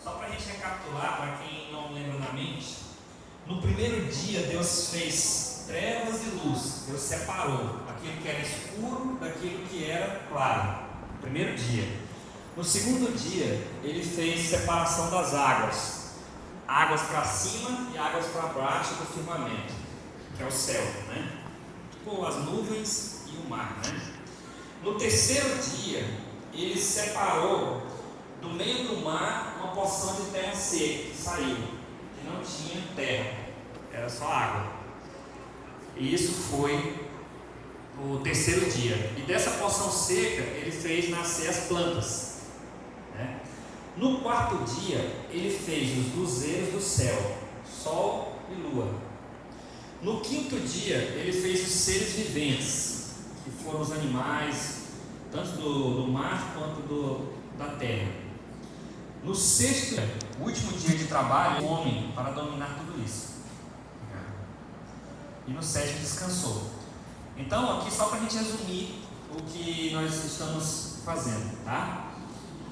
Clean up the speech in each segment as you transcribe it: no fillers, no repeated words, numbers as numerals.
Só para a gente recapitular, para quem não lembra na mente, no primeiro dia Deus fez trevas e luz. Deus separou aquilo que era escuro daquilo que era claro. Primeiro dia. No segundo dia, Ele fez separação das águas. Águas para cima e águas para baixo do firmamento, que é o céu, né? Tipo as nuvens e o mar, né? No terceiro dia, Ele separou do meio do mar uma porção de terra seca que saiu, que não tinha terra, era só água. E isso foi o terceiro dia. E dessa porção seca, Ele fez nascer as plantas, né? No quarto dia, Ele fez os luzeiros do céu, sol e lua. No quinto dia, Ele fez os seres viventes, que foram os animais, tanto do mar quanto da terra. No sexto, o último dia de trabalho, o homem para dominar tudo isso. E no sétimo descansou. Então, aqui só para a gente resumir o que nós estamos fazendo, tá?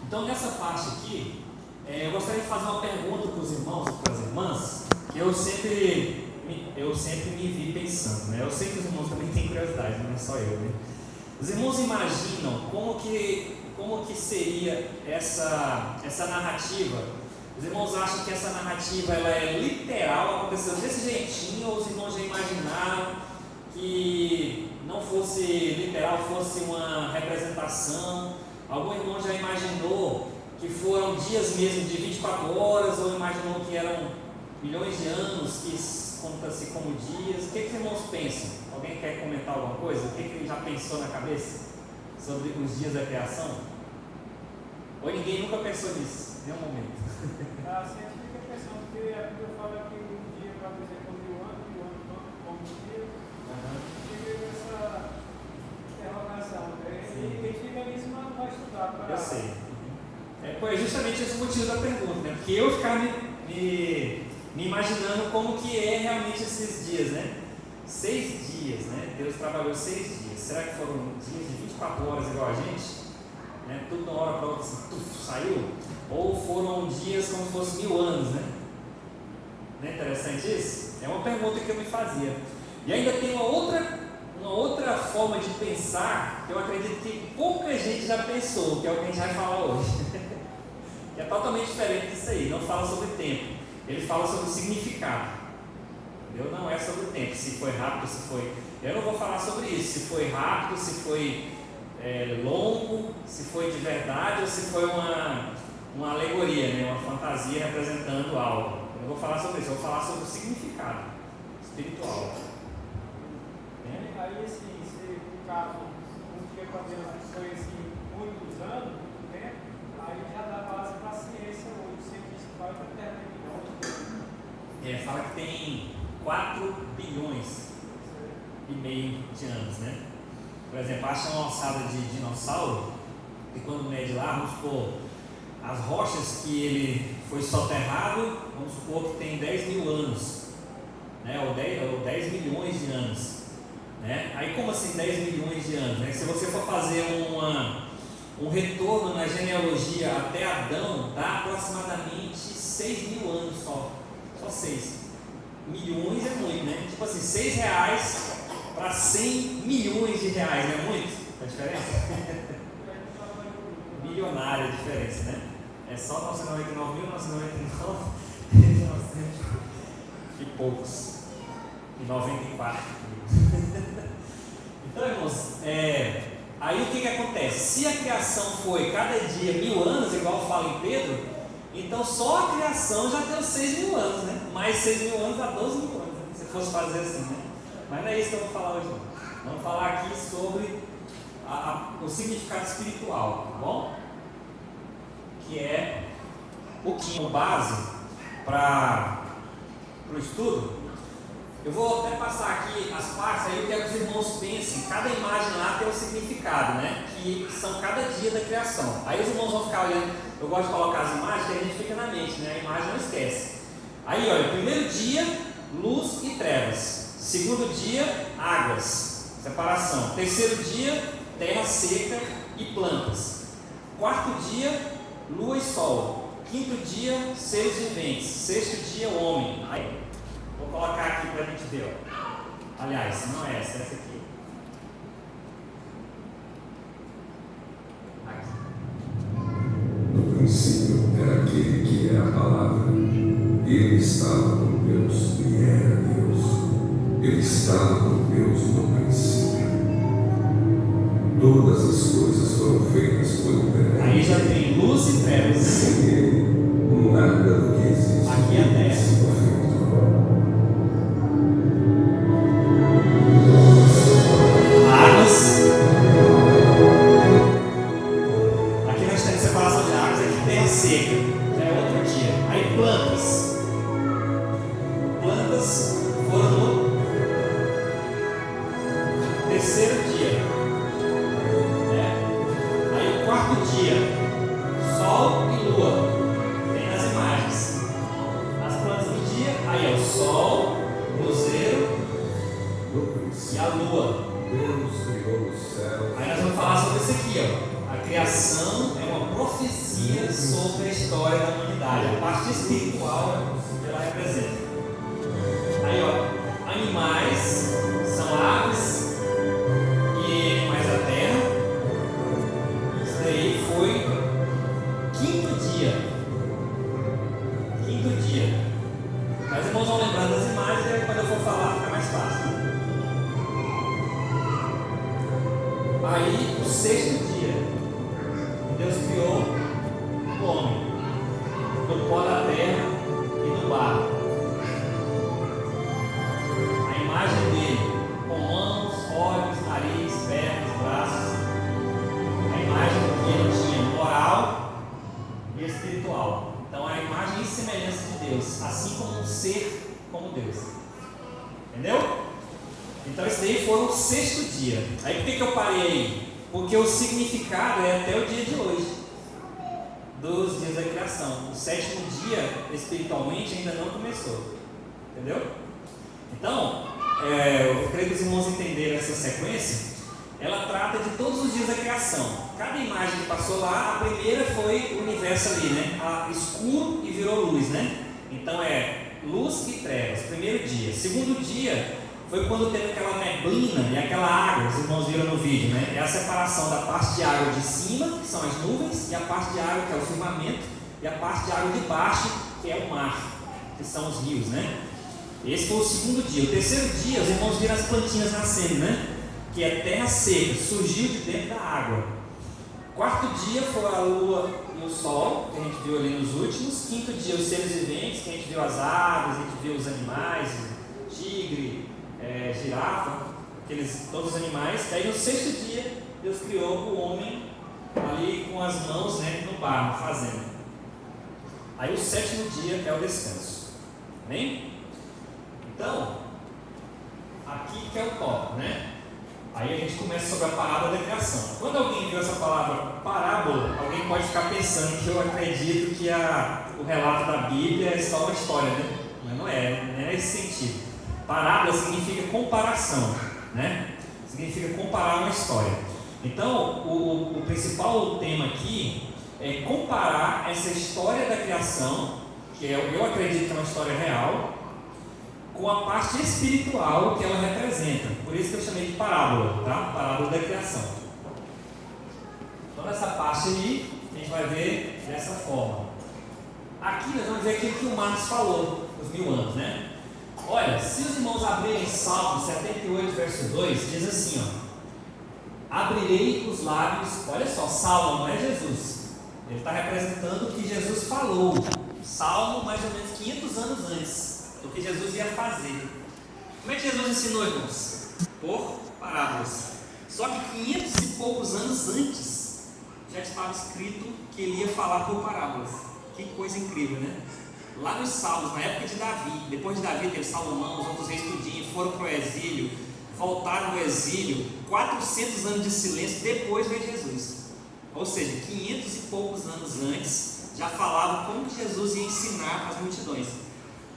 Então, nessa parte aqui, eu gostaria de fazer uma pergunta para os irmãos e para as irmãs, que eu sempre me vi pensando, né? Eu sei que os irmãos também têm curiosidade, não é só eu, né? Os irmãos imaginam como que seria essa narrativa? Os irmãos acham que essa narrativa ela é literal, aconteceu desse jeitinho, ou os irmãos já imaginaram que não fosse literal, fosse uma representação? Algum irmão já imaginou que foram dias mesmo de 24 horas, ou imaginou que eram milhões de anos que conta-se como dias? O que os irmãos pensam? Alguém quer comentar alguma coisa? O que ele já pensou na cabeça sobre os dias da criação? Ou ninguém nunca pensou nisso, em nenhum momento? A gente fica pensando que a Bíblia fala que um dia vai dizer como 1000 anos, 1000 anos como um dia. Fica essa interrogação. E quem fica nisso não vai estudar. Eu sei. É justamente esse o motivo da pergunta, né? Porque eu ficava me imaginando como que é realmente esses dias, né? 6 dias, né? Deus trabalhou 6 dias. Será que foram dias de 24 horas igual a gente? Né? Tudo de uma hora para outra assim, saiu? Ou foram dias como se fosse 1000 anos, né? Não é interessante isso? É uma pergunta que eu me fazia. E ainda tem uma outra forma de pensar que eu acredito que pouca gente já pensou, que é o que a gente vai falar hoje. Que é totalmente diferente disso aí. Não fala sobre tempo, ele fala sobre o significado. Entendeu? Não é sobre o tempo, se foi rápido, se foi. Eu não vou falar sobre isso, se foi rápido, se foi longo, se foi de verdade ou se foi uma alegoria, né? Uma fantasia representando algo. Eu não vou falar sobre isso, eu vou falar sobre o significado espiritual. Aí, assim, se o caso, um dia para Deus foi assim, muitos anos, né? Aí já dá base para a ciência hoje. O cientista vai para a Terra. Fala que tem 4 bilhões e meio de anos, né? Por exemplo, acha uma ossada de dinossauro e quando mede lá, vamos supor, as rochas que ele foi soterrado, vamos supor que tem 10.000 anos, né? ou 10 milhões de anos. Né? Aí como assim 10 milhões de anos? Né? Se você for fazer um retorno na genealogia até Adão, dá aproximadamente 6.000 anos só 6 milhões é muito, né? Tipo assim, 6 reais para 100 milhões de reais, não é muito? A diferença? Milionária a diferença, né? É só 999, 1999 e poucos, e 94. Então, irmãos, aí o que acontece? Se a criação foi cada dia 1000 anos, igual fala em Pedro, então só a criação já deu 6.000 anos, né? Mais 6.000 anos dá 12.000 anos, né? Se fosse fazer assim, né? Mas não é isso que eu vou falar hoje, não. Vamos falar aqui sobre o significado espiritual, tá bom? Que é o que é base para o estudo. Eu vou até passar aqui as partes, aí eu quero que os irmãos pensem, cada imagem lá tem um significado, né? Que são cada dia da criação. Aí os irmãos vão ficar olhando, eu gosto de colocar as imagens, que a gente fica na mente, né? A imagem não esquece. Aí olha, primeiro dia, luz e trevas. Segundo dia, águas, separação. Terceiro dia, terra seca e plantas. Quarto dia, lua e sol. quinto dia, seres viventes. Sexto dia, o homem. Aí, vou colocar aqui para a gente ver. Ó. Aliás, não é essa, é essa aqui. No princípio era aquele que é a palavra. Ele estava com Deus e era Deus. Ele estava com Deus no princípio. Todas as coisas foram feitas por ele. Aí já tem luz e trevas. Sem ele, nada do que existe Aqui é a terra. sido feito. Águas. Aqui nós temos separação de águas, aqui terra seca, já é outro dia. Aí plantas. Plantas foram no terceiro dia. Aí o quarto dia, sol e lua. Tem nas imagens. As plantas do dia, aí é o sol, o luzeiro No e princípio, a lua. Deus criou os céus. Aí nós vamos falar sobre isso aqui, ó. A criação é uma profecia sobre a história da humanidade, a parte espiritual que ela representa. Aí, ó, animais são aves e animais da terra. Isso daí foi quinto dia. Quinto dia. Mas irmãos vão lembrando das imagens e aí quando eu for falar fica mais fácil. Aí, o sexto dia, Deus criou o homem, do pó da terra e do barro. A imagem dele, com mãos, olhos, nariz, pernas, braços. A imagem que ele tinha moral e espiritual. Então, a imagem e semelhança de Deus, assim como um ser como Deus. Entendeu? Então esse daí foi o sexto dia. Aí por que eu parei aí? Porque o significado é até o dia de hoje, dos dias da criação. O sétimo dia, espiritualmente, ainda não começou. Entendeu? Então, eu creio que os irmãos entenderam essa sequência. Ela trata de todos os dias da criação. Cada imagem que passou lá, a primeira foi o universo ali, né? Escuro e virou luz, né? Então é luz e trevas, primeiro dia. Segundo dia foi quando teve aquela neblina e aquela água, os irmãos viram no vídeo, né? É a separação da parte de água de cima, que são as nuvens, e a parte de água, que é o firmamento, e a parte de água de baixo, que é o mar, que são os rios, né? Esse foi o segundo dia. O terceiro dia, os irmãos viram as plantinhas nascendo, né? Que é terra seca, surgiu de dentro da água. Quarto dia foi a lua e o sol, que a gente viu ali nos últimos. Quinto dia, os seres viventes, que a gente viu as aves, a gente viu os animais, tigre, girafa, todos os animais. Daí no sexto dia, Deus criou o homem ali com as mãos, né, no barro, fazendo. Aí o sétimo dia é o descanso. Amém? Então, aqui que é o tópico, né? Aí a gente começa sobre a parábola da criação. Quando alguém viu essa palavra parábola, alguém pode ficar pensando que eu acredito que o relato da Bíblia é só uma história, né? Mas não é esse sentido. Parábola significa comparação, né? Significa comparar uma história. Então, o principal tema aqui é comparar essa história da criação, que eu acredito que é uma história real, com a parte espiritual que ela representa. Por isso que eu chamei de parábola, tá? Parábola da criação. Então nessa parte aí, a gente vai ver dessa forma. Aqui nós vamos ver aquilo que o Marcos falou, os 1000 anos, né? Olha, se os irmãos abrirem Salmo 78, verso 2, diz assim, ó: abrirei os lábios. Olha só, Salmo não é Jesus. Ele está representando o que Jesus falou. Salmo mais ou menos 500 anos antes do que Jesus ia fazer. Como é que Jesus ensinou, irmãos? Por parábolas. Só que 500 e poucos anos antes já estava escrito que ele ia falar por parábolas. Que coisa incrível, né? Lá nos Salmos, na época de Davi, depois de Davi teve Salomão, os outros reis tudinho, foram para o exílio, voltaram do exílio, 400 anos de silêncio, depois veio Jesus. Ou seja, 500 e poucos anos antes já falava como que Jesus ia ensinar as multidões.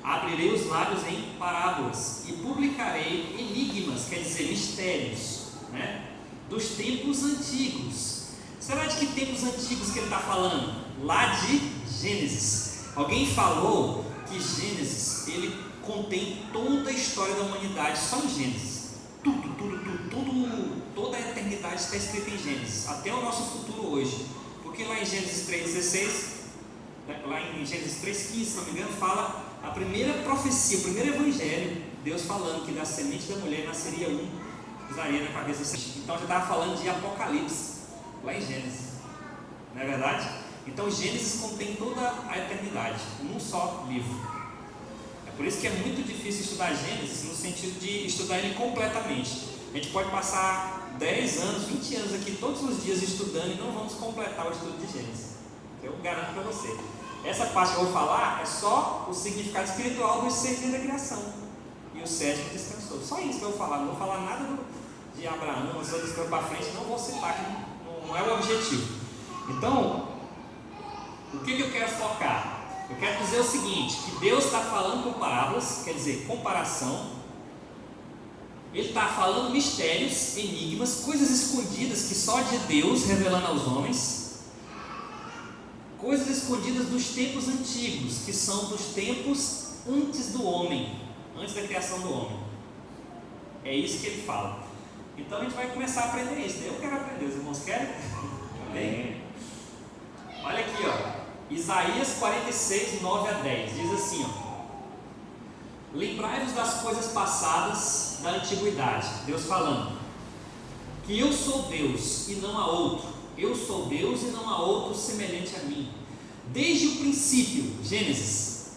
Abrirei os lábios em parábolas e publicarei enigmas, quer dizer, mistérios, né? Dos tempos antigos. Será de que tempos antigos que ele está falando? Lá de Gênesis. Alguém falou que Gênesis, ele contém toda a história da humanidade, só em Gênesis. Toda a eternidade está escrita em Gênesis, até o nosso futuro hoje. Porque lá em Gênesis 3,16, lá em Gênesis 3,15, se não me engano, fala a primeira profecia, o primeiro evangelho, Deus falando que da semente da mulher nasceria um, pisaria na cabeça. Então já estava falando de Apocalipse, lá em Gênesis, não é verdade? Então Gênesis contém toda a eternidade, num só livro. É por isso que é muito difícil estudar Gênesis, no sentido de estudar ele completamente. A gente pode passar 10 anos, 20 anos aqui todos os dias estudando e não vamos completar o estudo de Gênesis. Eu garanto para você. Essa parte que eu vou falar é só o significado espiritual dos 6 dias da criação e o 7º descansou. Só isso que eu vou falar. Não vou falar nada de Abraão, as outras coisas para frente, não vou citar, que não é o objetivo. Então, o que eu quero focar? Eu quero dizer o seguinte, que Deus está falando com parábolas, quer dizer, comparação. Ele está falando mistérios, enigmas, coisas escondidas que só de Deus revelando aos homens, coisas escondidas dos tempos antigos, que são dos tempos antes do homem, antes da criação do homem. É isso que ele fala. Então a gente vai começar a aprender isso. Eu quero aprender, os irmãos querem? Amém. Olha aqui, ó. Isaías 46, 9 a 10, diz assim, ó: lembrai-vos das coisas passadas da antiguidade, Deus falando, que eu sou Deus e não há outro, eu sou Deus e não há outro semelhante a mim, desde o princípio. Gênesis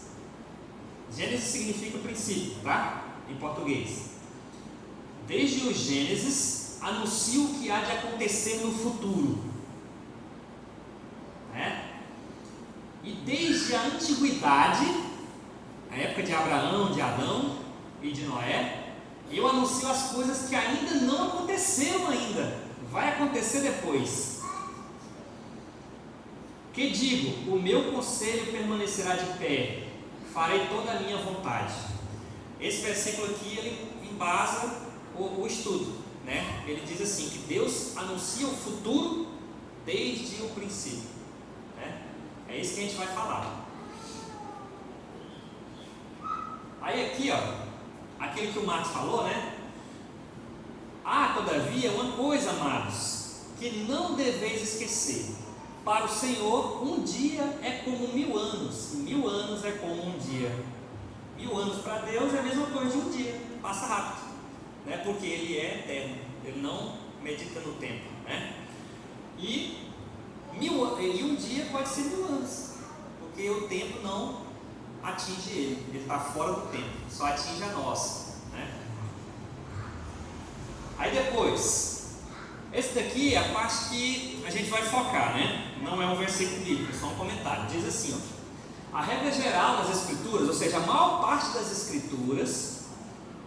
significa princípio, tá? Em português. Desde o Gênesis anuncio o que há de acontecer no futuro, né? E desde a antiguidade, a época de Abraão, de Adão e de Noé, eu anuncio as coisas que ainda não aconteceram ainda, vai acontecer depois. Que digo, o meu conselho permanecerá de pé, farei toda a minha vontade. Esse versículo aqui, ele embasa o estudo, né? Ele diz assim, que Deus anuncia o futuro desde o princípio, né? É isso que a gente vai falar. Aí aqui, ó, aquilo que o Marcos falou, né? Todavia, uma coisa, amados, que não deveis esquecer: para o Senhor, um dia é como 1000 anos, e 1000 anos é como um dia. 1000 anos para Deus é a mesma coisa de um dia, passa rápido, né? Porque Ele é eterno, Ele não medita no tempo, né? E um dia pode ser 1000 anos, porque o tempo não atinge ele está fora do tempo, só atinge a nós, né? Aí depois, esse daqui é a parte que a gente vai focar, né? Não é um versículo bíblico, é só um comentário. Diz assim, ó: a regra geral das escrituras, ou seja, a maior parte das escrituras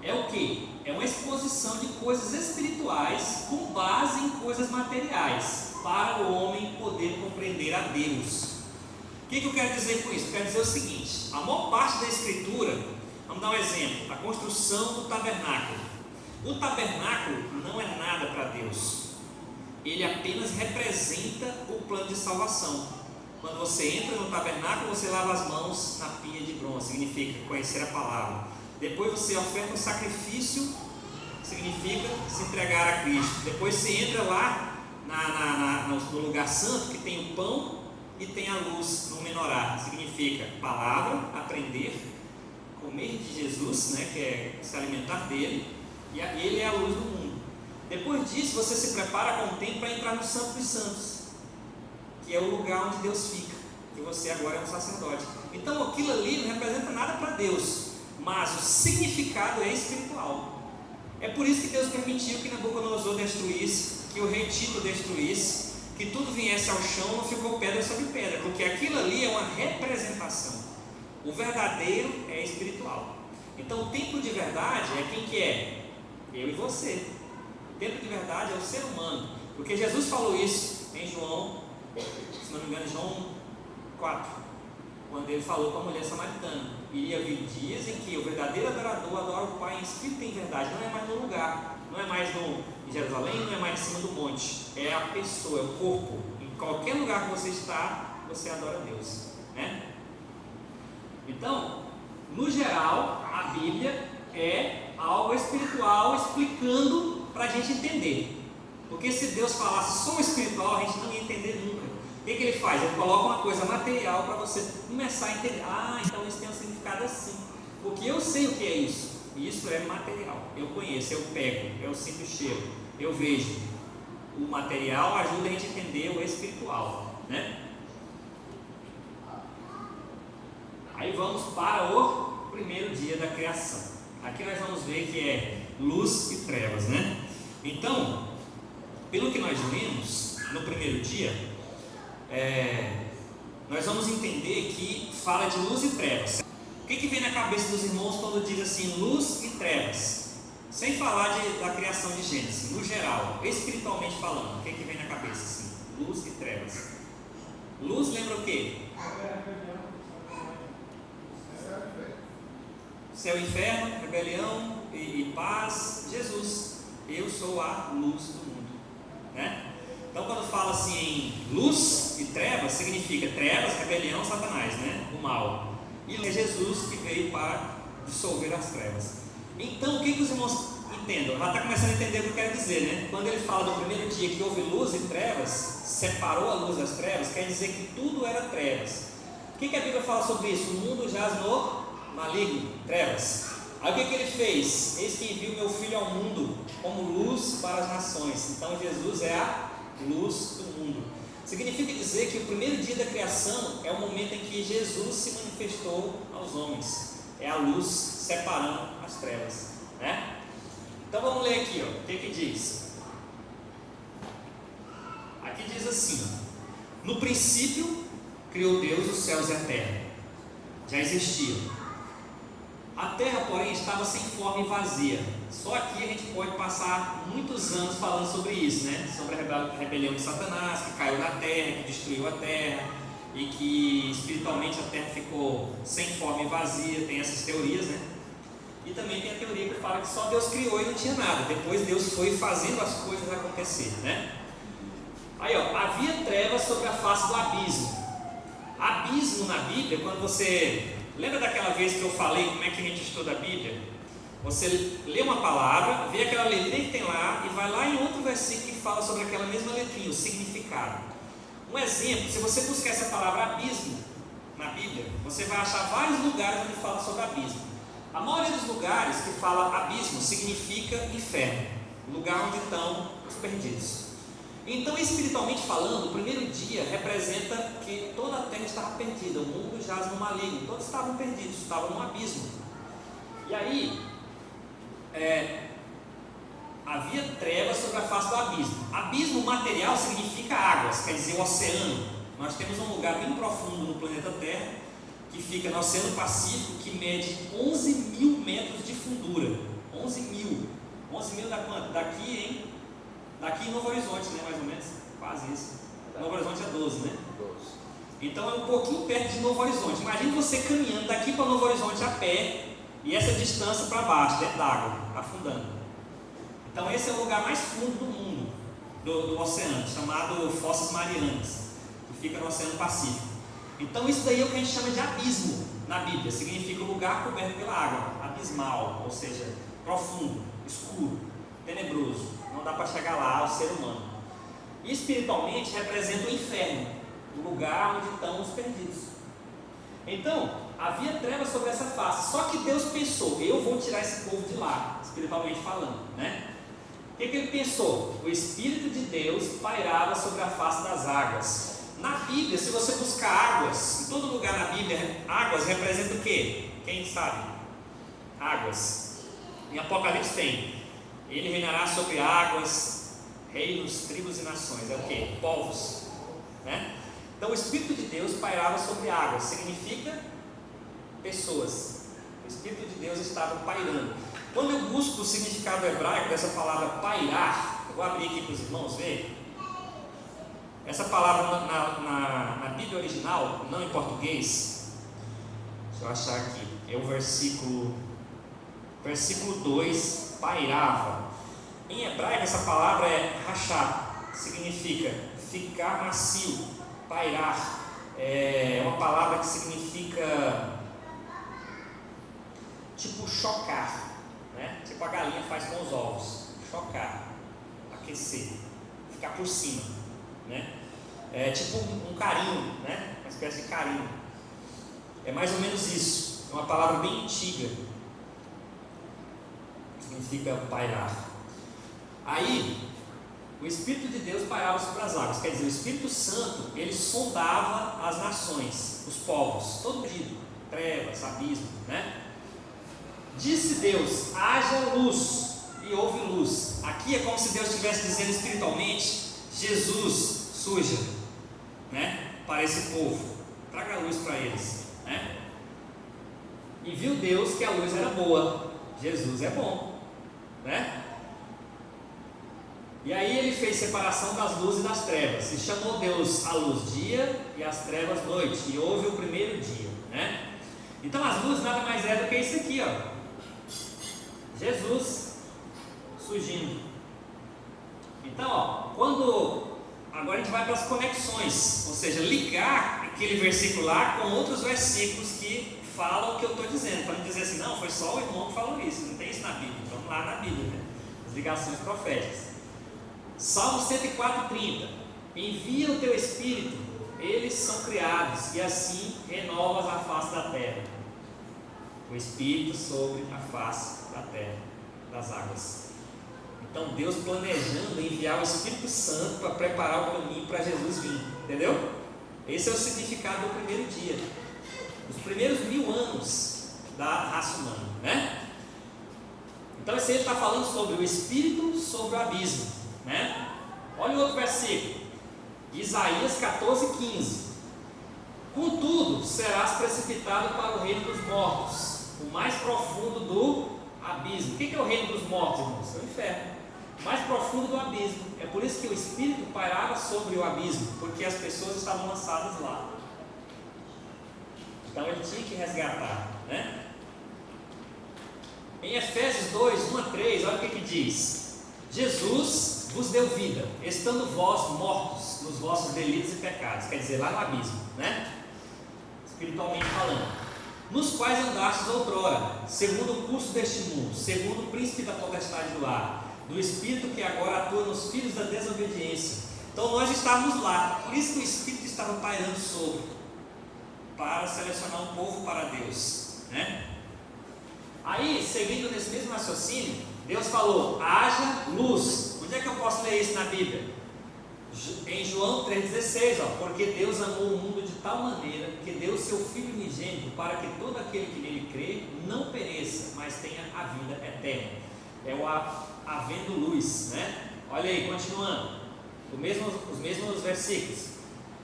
é o que? É uma exposição de coisas espirituais com base em coisas materiais, para o homem poder compreender a Deus. O que eu quero dizer com isso? Eu quero dizer o seguinte: a maior parte da escritura, vamos dar um exemplo, a construção do tabernáculo. O tabernáculo não é nada para Deus, ele apenas representa o plano de salvação. Quando você entra no tabernáculo, você lava as mãos na pia de bronze, significa conhecer a palavra. Depois você oferta um sacrifício, significa se entregar a Cristo. Depois você entra lá no lugar santo, que tem o pão e tem a luz no menorá, significa palavra, aprender, comer de Jesus, né, que é se alimentar dele, e ele é a luz do mundo. Depois disso você se prepara com o tempo para entrar no Santo dos Santos, que é o lugar onde Deus fica, que você agora é um sacerdote. Então aquilo ali não representa nada para Deus, mas o significado é espiritual. É por isso que Deus permitiu que Nabucodonosor destruísse, que o rei Tito destruísse, que tudo viesse ao chão, não ficou pedra sobre pedra, porque aquilo ali é uma representação. O verdadeiro é espiritual. Então o templo de verdade é quem que é? Eu e você. O templo de verdade é o ser humano, porque Jesus falou isso em João, se não me engano, João 4, quando ele falou com a mulher samaritana: iria vir dias em que o verdadeiro adorador adora o Pai em espírito e em verdade. Não é mais no lugar, não é mais em Jerusalém, não é mais em cima do monte, é a pessoa, é o corpo. Em qualquer lugar que você está, você adora a Deus, né? Então, no geral, a Bíblia é algo espiritual explicando para a gente entender. Porque se Deus falasse só o espiritual, a gente não ia entender nunca. O que ele faz? Ele coloca uma coisa material para você começar a entender. Ah, então isso tem um significado assim. Porque eu sei o que é isso. Isso é material. Eu conheço, eu pego, eu sinto o cheiro, eu vejo. O material ajuda a gente a entender o espiritual, né? Aí vamos para o primeiro dia da criação. Aqui nós vamos ver que é luz e trevas, né? Então, pelo que nós vimos no primeiro dia, nós vamos entender que fala de luz e trevas. O que vem na cabeça dos irmãos quando diz assim, luz e trevas? Sem falar da criação de Gênesis, no geral, espiritualmente falando, o que vem na cabeça assim? Luz e trevas. Luz lembra o quê? Céu e inferno, rebelião e paz. Jesus, eu sou a luz do mundo, né? Então quando fala assim em luz e trevas, significa trevas, rebelião, Satanás, né? O mal. E é Jesus que veio para dissolver as trevas. Então o que os irmãos entendam? Já está começando a entender o que eu quero dizer, né? Quando ele fala do primeiro dia que houve luz e trevas, separou a luz das trevas, quer dizer que tudo era trevas. O que a Bíblia fala sobre isso? O mundo jaz no maligno, trevas. Aí o que ele fez? Eis que enviou meu filho ao mundo como luz para as nações. Então Jesus é a luz do mundo. Significa dizer que o primeiro dia da criação é o momento em que Jesus se manifestou aos homens. É a luz separando as trevas, né? Então vamos ler aqui, ó. O que diz? Aqui diz assim: no princípio criou Deus os céus e a terra. Já existiam. A terra, porém, estava sem forma e vazia. Só aqui a gente pode passar muitos anos falando sobre isso, né? Sobre a rebelião de Satanás, que caiu na terra, que destruiu a terra, e que espiritualmente a terra ficou sem forma e vazia. Tem essas teorias, né? E também tem a teoria que fala que só Deus criou e não tinha nada. Depois Deus foi fazendo as coisas acontecer, né? Aí, ó, havia trevas sobre a face do abismo. Abismo na Bíblia, quando você... Lembra daquela vez que eu falei como é que a gente estuda a Bíblia? Você lê uma palavra, vê aquela letrinha que tem lá e vai lá em outro versículo que fala sobre aquela mesma letrinha, o significado. Um exemplo, se você buscar essa palavra abismo na Bíblia, você vai achar vários lugares onde fala sobre abismo. A maioria dos lugares que fala abismo significa inferno, lugar onde estão os perdidos. Então, espiritualmente falando, o primeiro dia representa que toda a terra estava perdida, o mundo jaz no maligno, todos estavam perdidos, estavam no abismo. E aí, havia trevas sobre a face do abismo. Abismo material significa águas, quer dizer o oceano. Nós temos um lugar bem profundo no planeta Terra, que fica no Oceano Pacífico, que mede 11 mil metros de fundura. 11 mil. 11 mil dá quanto? Daqui em Novo Horizonte, né, mais ou menos, quase isso. Novo Horizonte é 12, né? 12. Então é um pouquinho perto de Novo Horizonte. Imagine você caminhando daqui para Novo Horizonte a pé e essa distância para baixo, dentro d'água, afundando. Então esse é o lugar mais fundo do mundo, do oceano, chamado Fossas Marianas, que fica no Oceano Pacífico. Então isso daí é o que a gente chama de abismo na Bíblia, significa lugar coberto pela água, abismal, ou seja, profundo, escuro, tenebroso. Não dá para chegar lá ao ser humano. E espiritualmente representa o inferno, o lugar onde estão os perdidos. Então, havia trevas sobre essa face. Só que Deus pensou, eu vou tirar esse povo de lá, espiritualmente falando, né? O que ele pensou? O Espírito de Deus pairava sobre a face das águas. Na Bíblia, se você buscar águas, em todo lugar na Bíblia, águas representa o quê? Quem sabe? Águas. Em Apocalipse tem: ele reinará sobre águas, reinos, tribos e nações. É o que? Povos, né? Então o Espírito de Deus pairava sobre águas, significa pessoas. O Espírito de Deus estava pairando. Quando eu busco o significado hebraico dessa palavra pairar, eu vou abrir aqui para os irmãos verem. Essa palavra na Bíblia original, não em português, deixa eu achar aqui, é o versículo 2, pairava. Em hebraico essa palavra é rachá, significa ficar macio, pairar, é uma palavra que significa tipo chocar, né? Tipo a galinha faz com os ovos, chocar, aquecer, ficar por cima, né? É tipo um carinho, né? Uma espécie de carinho. É mais ou menos isso. É uma palavra bem antiga. Significa pairar. Aí, o Espírito de Deus pairava sobre as águas. Quer dizer, o Espírito Santo, ele sondava as nações, os povos, todo dia, trevas, abismo, né? Disse Deus: haja luz, e houve luz. Aqui é como se Deus estivesse dizendo espiritualmente: Jesus suja, né? Para esse povo, traga luz para eles, né? E viu Deus que a luz era boa. Jesus é bom, né? E aí ele fez separação das luzes e das trevas, e chamou Deus a luz dia e as trevas noite, e houve o primeiro dia, né? Então as luzes nada mais é do que isso aqui, ó. Jesus surgindo. Então, ó, agora a gente vai para as conexões, ou seja, ligar aquele versículo lá com outros versículos que falam o que eu estou dizendo, para não dizer assim, não, foi só o irmão que falou isso, não tem isso na Bíblia. Vamos lá na Bíblia, né? As ligações proféticas. Salmo 104:30. Envia o teu Espírito, eles são criados, e assim renovas a face da terra. O Espírito sobre a face da terra, das águas. Então Deus planejando enviar o Espírito Santo para preparar o caminho para Jesus vir, entendeu? Esse é o significado do primeiro dia, os primeiros 1000 anos da raça humana, né? Então esse aí está falando sobre o Espírito sobre o abismo, né? Olha o outro versículo, Isaías 14:15. Contudo, serás precipitado para o reino dos mortos, o mais profundo do abismo. O que é o reino dos mortos, irmãos? É o inferno, o mais profundo do abismo. É por isso que o Espírito pairava sobre o abismo, porque as pessoas estavam lançadas lá. Então ele tinha que resgatar, né? Em Efésios 2:1-3, olha o que diz: Jesus vos deu vida, estando vós mortos nos vossos delitos e pecados. Quer dizer, lá no abismo, né? Espiritualmente falando, nos quais andastes outrora, segundo o curso deste mundo, segundo o príncipe da potestade do ar, do espírito que agora atua nos filhos da desobediência. Então nós estávamos lá, por isso que o Espírito estava pairando sobre, para selecionar um povo para Deus, né? Aí, seguindo nesse mesmo raciocínio, Deus falou: haja luz. Onde é que eu posso ler isso na Bíblia? Em João 3,16, porque Deus amou o mundo de tal maneira que deu o seu Filho unigênito para que todo aquele que nele crê não pereça, mas tenha a vida eterna. É o havendo luz, né? Olha aí, continuando, os mesmos versículos.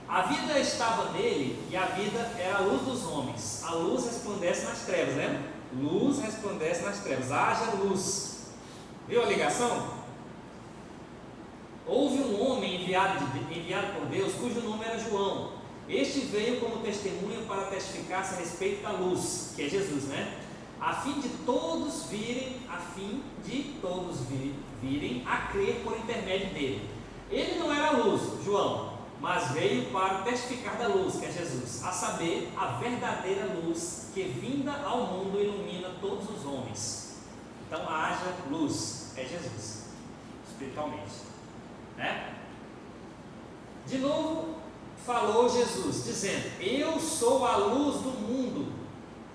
A vida estava nele e a vida era a luz dos homens. A luz resplandece nas trevas, né? Luz resplandece nas trevas. Haja luz. Viu a ligação? Houve um homem enviado por Deus, cujo nome era João. Este veio como testemunha para testificar-se a respeito da luz, que é Jesus, né? A fim de todos virem a crer por intermédio dele. Ele não era a luz, João, mas veio para testificar da luz, que é Jesus, a saber, a verdadeira luz que vinda ao mundo ilumina todos os homens. Então haja luz, é Jesus, espiritualmente, né? De novo falou Jesus, dizendo: eu sou a luz do mundo,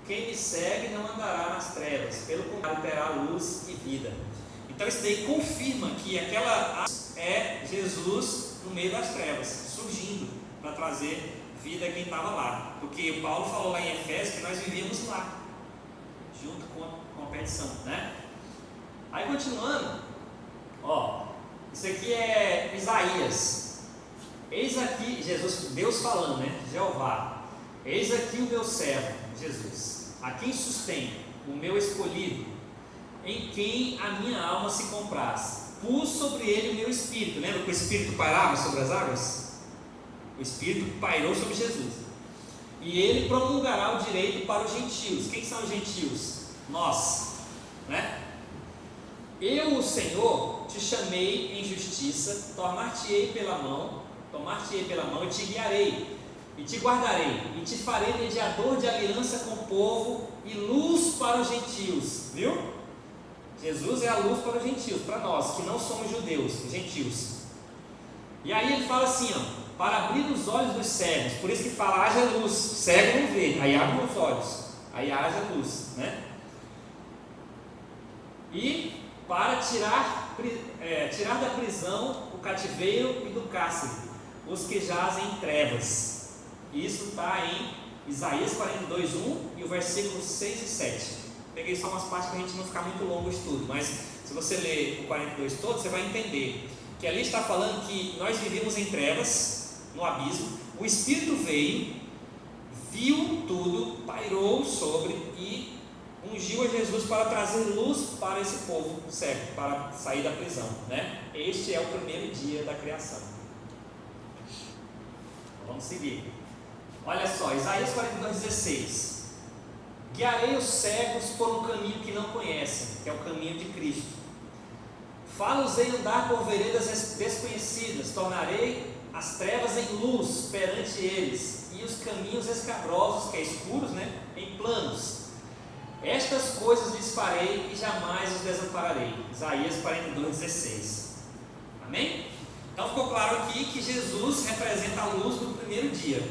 quem me segue não andará nas trevas, pelo contrário terá luz e vida. Então isso daí confirma que aquela é Jesus no meio das trevas, surgindo para trazer vida a quem estava lá, porque o Paulo falou lá em Efésios que nós vivíamos lá, junto com a perdição, né? Aí continuando, isso aqui é Isaías. Eis aqui, Deus falando, né? Jeová, eis aqui o meu servo, Jesus, a quem sustém, o meu escolhido, em quem a minha alma se compraz. Pus sobre ele o meu espírito. Lembra que o espírito pairava sobre as águas? O espírito pairou sobre Jesus. E ele promulgará o direito para os gentios. Quem são os gentios? Nós, né? Eu, o Senhor, te chamei em justiça, tomar-te-ei pela mão e te guiarei. e te guardarei, e te farei mediador de aliança com o povo e luz para os gentios. Viu? Jesus é a luz para os gentios, para nós que não somos judeus, gentios. E aí ele fala assim, ó, para abrir os olhos dos cegos. Por isso que fala, haja luz. Cego não vê, aí abre os olhos, aí haja luz, né? E para tirar da prisão o cativeiro e do cárcere os que jazem em trevas. Isso está em Isaías 42, 1 e o versículo 6 e 7. Peguei só umas partes para a gente não ficar muito longo o estudo, mas se você ler o 42 todo, você vai entender que ali está falando que nós vivíamos em trevas, no abismo. O Espírito veio, viu tudo, pairou sobre e ungiu a Jesus para trazer luz para esse povo cego, para sair da prisão, né? Este é o primeiro dia da criação. Vamos seguir. Olha só, Isaías 42:16. Guiarei os cegos por um caminho que não conhecem, que é o caminho de Cristo. Fá-los-ei andar por veredas desconhecidas, tornarei as trevas em luz perante eles, e os caminhos escabrosos, que é escuros, né, em planos. Estas coisas lhes farei e jamais os desampararei. Isaías 42:16. Amém? Então ficou claro aqui que Jesus representa a luz do primeiro dia,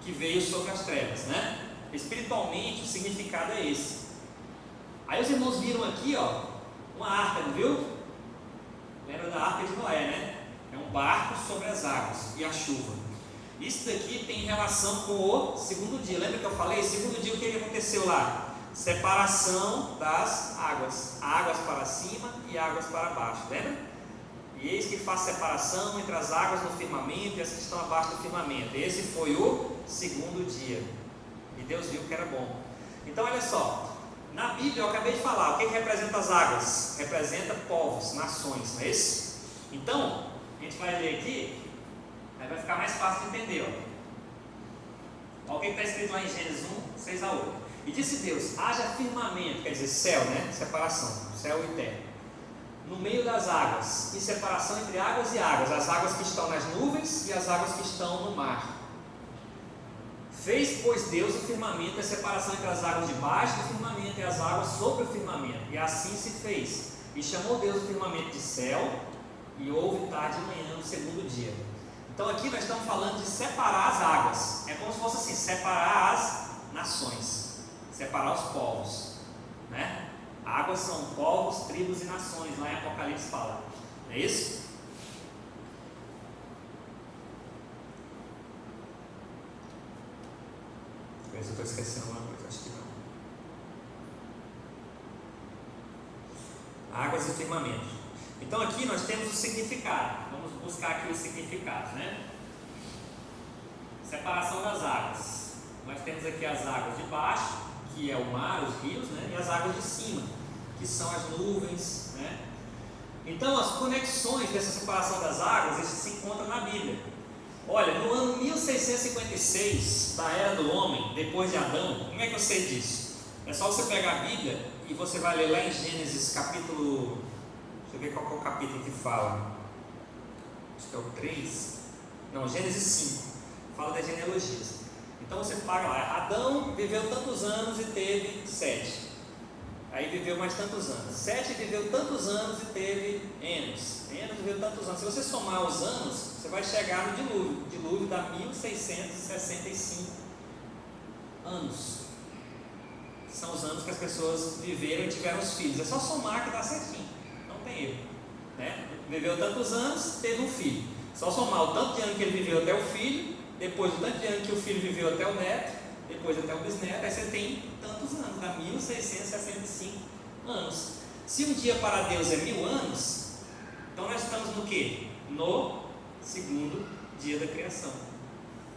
que veio sobre as trevas, né? Espiritualmente o significado é esse. Aí os irmãos viram aqui, ó, uma arca, não viu? Lembra da arca de Noé, né? É um barco sobre as águas e a chuva. Isso daqui tem relação com o segundo dia. Lembra que eu falei? Segundo dia, o que aconteceu lá? Separação das águas. Águas para cima e águas para baixo. Lembra? E eis que faz separação entre as águas no firmamento e as que estão abaixo do firmamento. Esse foi o segundo dia. E Deus viu que era bom. Então olha só. Na Bíblia eu acabei de falar, o que representa as águas? Representa povos, nações, não é isso? Então, a gente vai ler aqui, aí vai ficar mais fácil de entender. Ó. Olha o que está escrito lá em Gênesis 1, 6 a 8. E disse Deus, haja firmamento, quer dizer céu, né? Separação, céu e terra, no meio das águas, e separação entre águas e águas, as águas que estão nas nuvens e as águas que estão no mar. Fez, pois, Deus o firmamento, a separação entre as águas debaixo do firmamento e as águas sobre o firmamento, e assim se fez. E chamou Deus o firmamento de céu, e houve tarde e manhã no segundo dia. Então aqui nós estamos falando de separar as águas. É como se fosse assim, separar as nações, separar os povos, né? Águas são povos, tribos e nações, lá em Apocalipse fala, não é isso? Eu estou esquecendo uma coisa, acho que não. Águas e firmamento. Então aqui nós temos o significado. Vamos buscar aqui os significados, né? Separação das águas. Nós temos aqui as águas de baixo, que é o mar, os rios, né? E as águas de cima, que são as nuvens, né? Então as conexões dessa separação das águas, isso se encontra na Bíblia. Olha, no ano 1656 da era do homem, depois de Adão, como é que eu sei disso? É só você pegar a Bíblia e você vai ler lá em Gênesis capítulo, deixa eu ver qual é o capítulo que fala, acho que é o 3, não, Gênesis 5, fala das genealogias. Então você paga lá, Adão viveu tantos anos e teve 7, aí viveu mais tantos anos, 7 viveu tantos anos e teve Enos viveu tantos anos. Se você somar os anos, você vai chegar no dilúvio. O dilúvio dá 1665 anos. São os anos que as pessoas viveram e tiveram os filhos. É só somar que dá certinho, não tem erro, né? Viveu tantos anos, teve um filho. Só somar o tanto de ano que ele viveu até o filho, depois o tanto de ano que o filho viveu até o neto, depois até o bisneto, aí você tem tantos anos, dá 1665 anos. Se um dia para Deus é 1000 anos, então nós estamos no quê? No segundo dia da criação,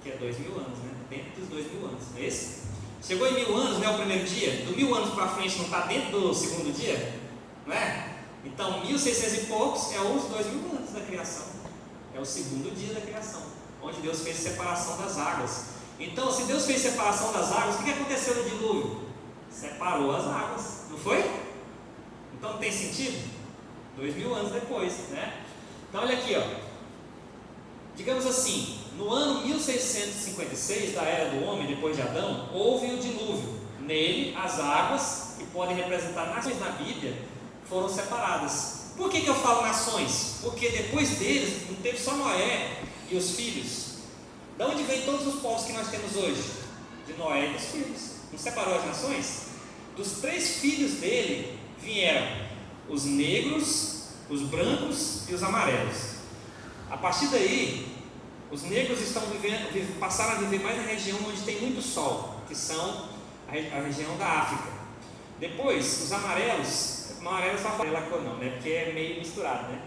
que é 2000 anos, né? Dentro dos 2000 anos, não é esse? Chegou em 1000 anos, não é o primeiro dia? Do 1000 anos para frente não está dentro do segundo dia? Não é? Então 1600 e poucos é os 2000 anos da criação, é o segundo dia da criação, onde Deus fez separação das águas. Então, se Deus fez separação das águas, o que aconteceu no dilúvio? Separou as águas, não foi? Então não tem sentido? 2000 anos depois, né? Então olha aqui, ó. Digamos assim, No ano 1656 da era do homem, depois de Adão, houve o dilúvio. Nele, as águas, que podem representar nações na Bíblia, foram separadas. Por que eu falo nações? Porque depois deles, não teve só Noé e os filhos. De onde vem todos os povos que nós temos hoje? De Noé e dos filhos. Não separou as nações? Dos 3 filhos dele vieram os negros, os brancos e os amarelos. A partir daí, os negros passaram a viver mais na região onde tem muito sol, que são a região da África. Depois, os amarelos só fala não, né? Porque é meio misturado, né?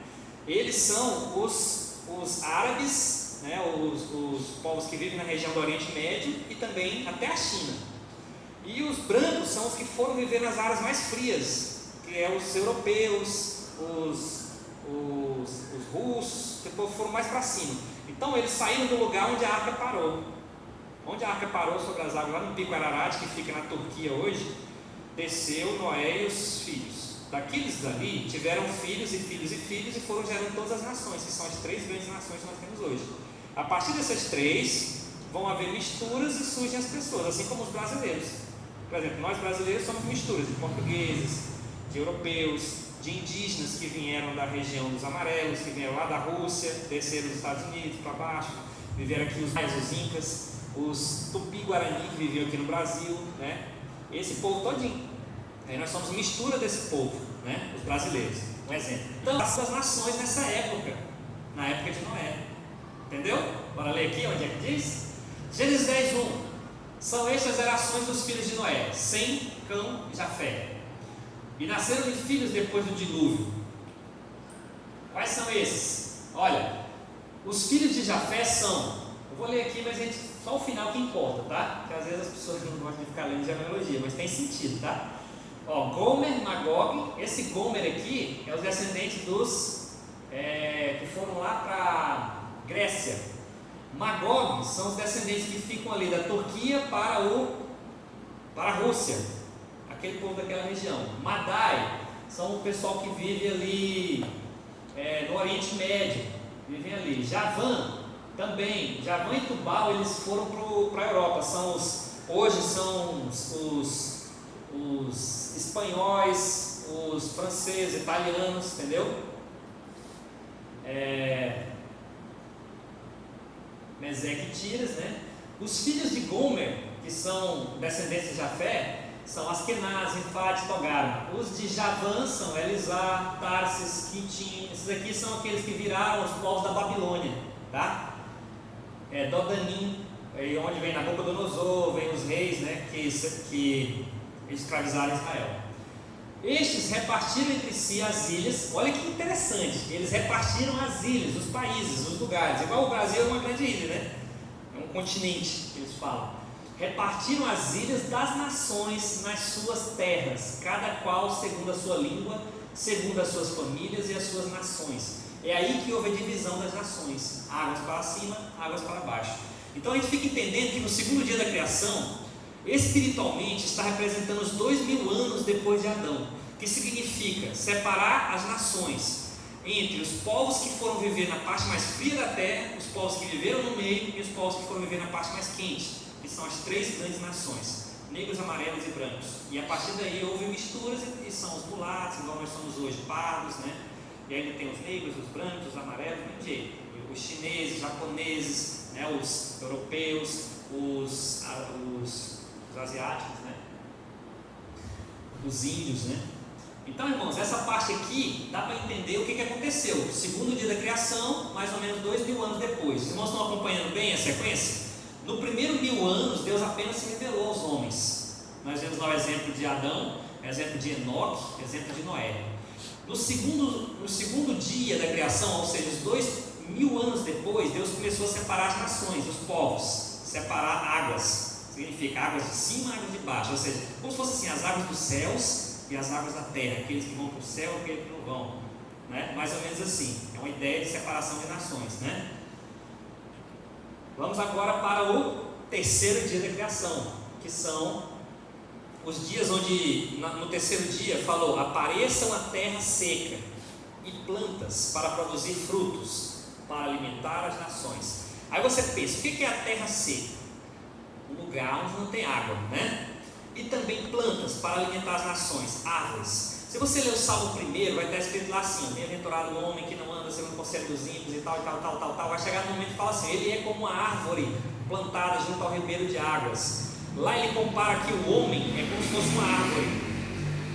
Eles são os árabes, né? Os povos que vivem na região do Oriente Médio e também até a China. E os brancos são os que foram viver nas áreas mais frias, que é os europeus, os russos, que foram mais para cima. Então eles saíram do lugar onde a arca parou. Onde a arca parou sobre as águas, lá no Pico Ararat, que fica na Turquia hoje, desceu Noé e os filhos. Daqueles dali tiveram filhos e filhos e filhos e foram gerando todas as nações, que são as 3 grandes nações que nós temos hoje. A partir dessas 3, vão haver misturas e surgem as pessoas, assim como os brasileiros. Por exemplo, nós brasileiros somos misturas de portugueses, de europeus, de indígenas que vieram da região dos amarelos, que vieram lá da Rússia, desceram dos Estados Unidos para baixo, viveram aqui os incas, os tupi-guarani que viviam aqui no Brasil, né? Esse povo todinho. Aí nós somos mistura desse povo, né? Os brasileiros, um exemplo. Então, as nações nessa época, na época de Noé, entendeu? Bora ler aqui onde é que diz? Gênesis 10:1. São estas as gerações dos filhos de Noé, Sem, Cão e Jafé. E nasceram-lhe filhos depois do dilúvio. Quais são esses? Olha, os filhos de Jafé são, eu vou ler aqui, mas só o final que importa, tá? Porque às vezes as pessoas não gostam de ficar lendo genealogia, mas tem sentido, tá? Ó, Gomer, Magog, esse Gomer aqui é os descendentes dos que foram lá para Grécia. Magog são os descendentes que ficam ali da Turquia para a Rússia, aquele povo daquela região. Madai são o pessoal que vive ali no Oriente Médio, vivem ali. Javã também, Javã e Tubal, eles foram para a Europa, hoje são os espanhóis, os franceses, italianos, entendeu? Meseque e Tiras, né? Os filhos de Gomer, que são descendentes de Jafé, são Askenaz, Rifat e Togarma. Os de Javã são Elisá, Tarsis, Quitim. Esses aqui são aqueles que viraram os povos da Babilônia, tá? Dodanim, onde vem Nabucodonosor, vem os reis, né, que escravizaram Israel. Estes repartiram entre si as ilhas. Olha que interessante, eles repartiram as ilhas, os países, os lugares. Igual o Brasil é uma grande ilha, né? É um continente que eles falam. Repartiram as ilhas das nações nas suas terras, cada qual segundo a sua língua, segundo as suas famílias e as suas nações. É aí que houve a divisão das nações, águas para cima, águas para baixo. Então a gente fica entendendo que no segundo dia da criação, espiritualmente está representando os 2000 anos depois de Adão, que significa separar as nações entre os povos que foram viver na parte mais fria da terra, os povos que viveram no meio e os povos que foram viver na parte mais quente, que são as 3 grandes nações, negros, amarelos e brancos. E a partir daí houve misturas e são os mulatos, igual nós somos hoje, pardos, né? E ainda tem os negros, os brancos, os amarelos, os chineses, japoneses, né? Os europeus, os asiáticos, né? Os índios, né? Então, irmãos, essa parte aqui dá para entender o que aconteceu. Segundo dia da criação, mais ou menos 2000 anos depois. Os irmãos estão acompanhando bem a sequência? No primeiro 1000 anos, Deus apenas se revelou aos homens. Nós vemos lá o exemplo de Adão, exemplo de Enoque, exemplo de Noé. No segundo dia da criação, ou seja, os 2000 anos depois, Deus começou a separar as nações, os povos, separar águas. Significa águas de cima e águas de baixo, ou seja, como se fosse assim, as águas dos céus e as águas da terra, aqueles que vão para o céu e aqueles que não vão, né? Mais ou menos assim, é uma ideia de separação de nações, né? Vamos agora para o terceiro dia da criação, que são os dias onde, no terceiro dia, falou: apareçam a terra seca e plantas para produzir frutos, para alimentar as nações. Aí você pensa, o que é a terra seca? Um lugar onde não tem água, né? E também plantas para alimentar as nações, árvores. Se você ler o Salmo 1, vai estar escrito lá assim: bem-aventurado o homem que não anda segundo o conselho dos ímpios e tal. Vai chegar no momento que fala assim: ele é como uma árvore plantada junto ao ribeiro de águas. Lá ele compara que o homem é como se fosse uma árvore.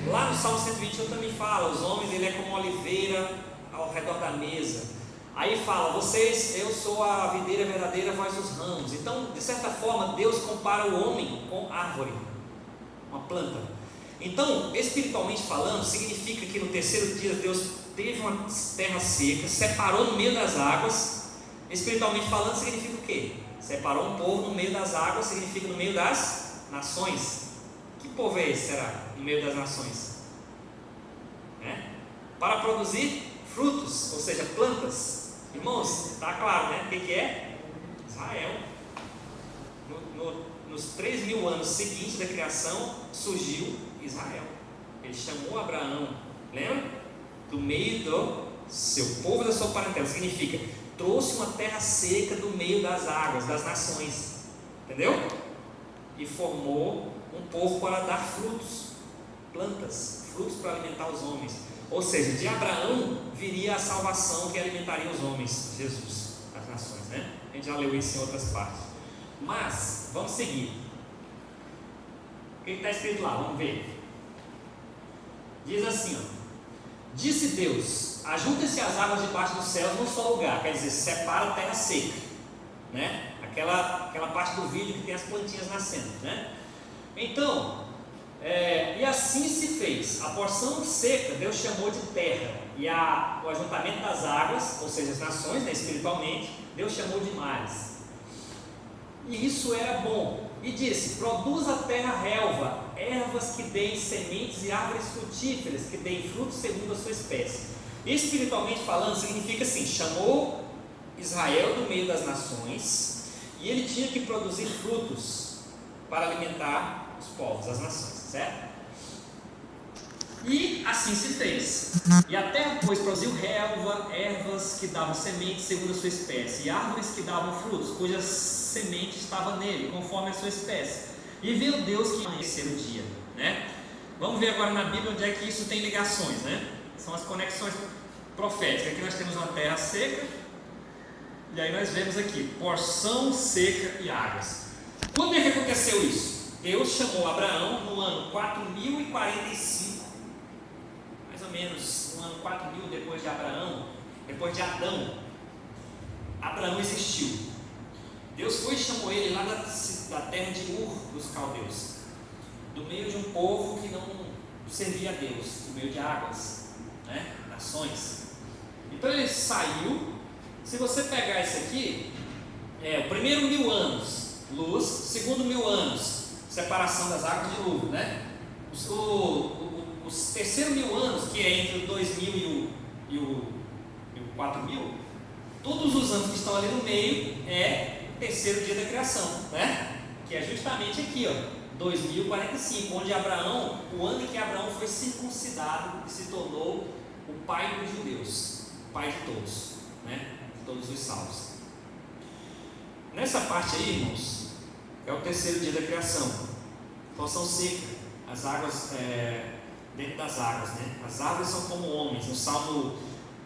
Lá no Salmo 121 também fala: os homens, ele é como uma oliveira ao redor da mesa. Aí fala: vocês, eu sou a videira verdadeira, vós os ramos. Então, de certa forma, Deus compara o homem com árvore, uma planta. Então, espiritualmente falando, significa que no terceiro dia Deus teve uma terra seca, separou no meio das águas. Espiritualmente falando, significa o quê? Separou um povo no meio das águas, significa no meio das nações. Que povo é esse, será? No meio das nações, para produzir frutos, ou seja, plantas. Irmãos, está claro, né? O que é? Israel. Nos 3.000 anos seguintes da criação, surgiu Israel. Ele chamou Abraão, lembra? Do meio do seu povo e da sua parentela. Significa, trouxe uma terra seca do meio das águas, das nações. Entendeu? E formou um povo para dar frutos, plantas, frutos para alimentar os homens. Ou seja, de Abraão viria a salvação que alimentaria os homens, Jesus, as nações, né? A gente já leu isso em outras partes. Mas, vamos seguir. O que está escrito lá? Vamos ver. Diz assim, ó: disse Deus: ajuntem-se as águas debaixo dos céus num só lugar. Quer dizer, separa a terra seca, né? Aquela parte do vídeo que tem as plantinhas nascendo, né? Então, e assim se fez. A porção seca Deus chamou de terra, e o ajuntamento das águas, ou seja, as nações, né, espiritualmente, Deus chamou de mares. E isso era bom. E disse: produz a terra relva, ervas que deem sementes e árvores frutíferas que deem frutos segundo a sua espécie. Espiritualmente falando, significa assim: chamou Israel do meio das nações, e ele tinha que produzir frutos para alimentar os povos, as nações, certo? E assim se fez. E a terra, pois, produziu relva, ervas que davam sementes segundo a sua espécie, e árvores que davam frutos, cuja semente estava nele, conforme a sua espécie. E viu Deus que ia amanhecer o dia, né? Vamos ver agora na Bíblia onde é que isso tem ligações, né? São as conexões proféticas. Aqui nós temos uma terra seca, e aí nós vemos aqui, porção seca e águas. Quando é que aconteceu isso? Deus chamou Abraão no ano 4045, mais ou menos no ano 4000 depois de Abraão, depois de Adão. Abraão existiu. Deus foi e chamou ele lá da terra de Ur dos caldeus, do meio de um povo que não servia a Deus, do meio de águas, né? Nações. Então ele saiu. Se você pegar isso aqui, o primeiro 1000 anos, luz; segundo 1000 anos, separação das águas de dilúvio, né? Os terceiros 1000 anos, que é entre o 2000 e o 4000, todos os anos que estão ali no meio é o terceiro dia da criação, né? Que é justamente aqui, ó, 2045, onde Abraão, o ano em que Abraão foi circuncidado e se tornou o pai dos judeus, o pai de todos, né? De todos os salvos. Nessa parte aí, irmãos, é o terceiro dia da criação, porção seca, as águas, dentro das águas, né? As árvores são como homens. No Salmo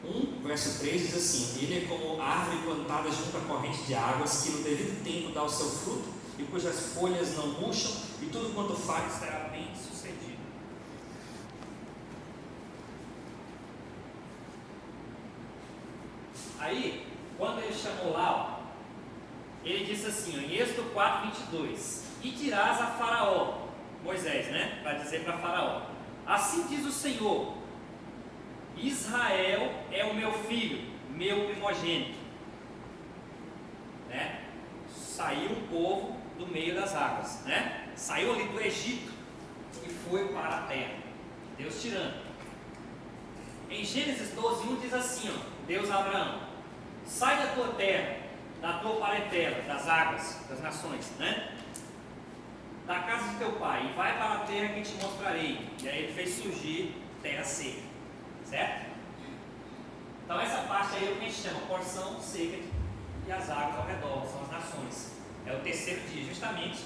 1, verso 3 diz assim: ele é como árvore plantada junto à corrente de águas, que no devido tempo dá o seu fruto, e cujas folhas não murcham, e tudo quanto faz será bem sucedido. Aí, quando ele chamou lá, ele disse assim, em Êxodo 4:22: e dirás a Faraó, Moisés, né? Para dizer para Faraó: assim diz o Senhor, Israel é o meu filho, meu primogênito, né? Saiu o povo do meio das águas, né? Saiu ali do Egito e foi para a terra, Deus tirando. Em Gênesis 12:1 diz assim, ó, Deus a Abraão: sai da tua terra, da tua parentela, das águas, das nações, né? Da casa de teu pai, e vai para a terra que te mostrarei. E aí ele fez surgir terra seca, certo? Então essa parte aí é o que a gente chama porção seca e as águas ao redor, são as nações. É o terceiro dia, justamente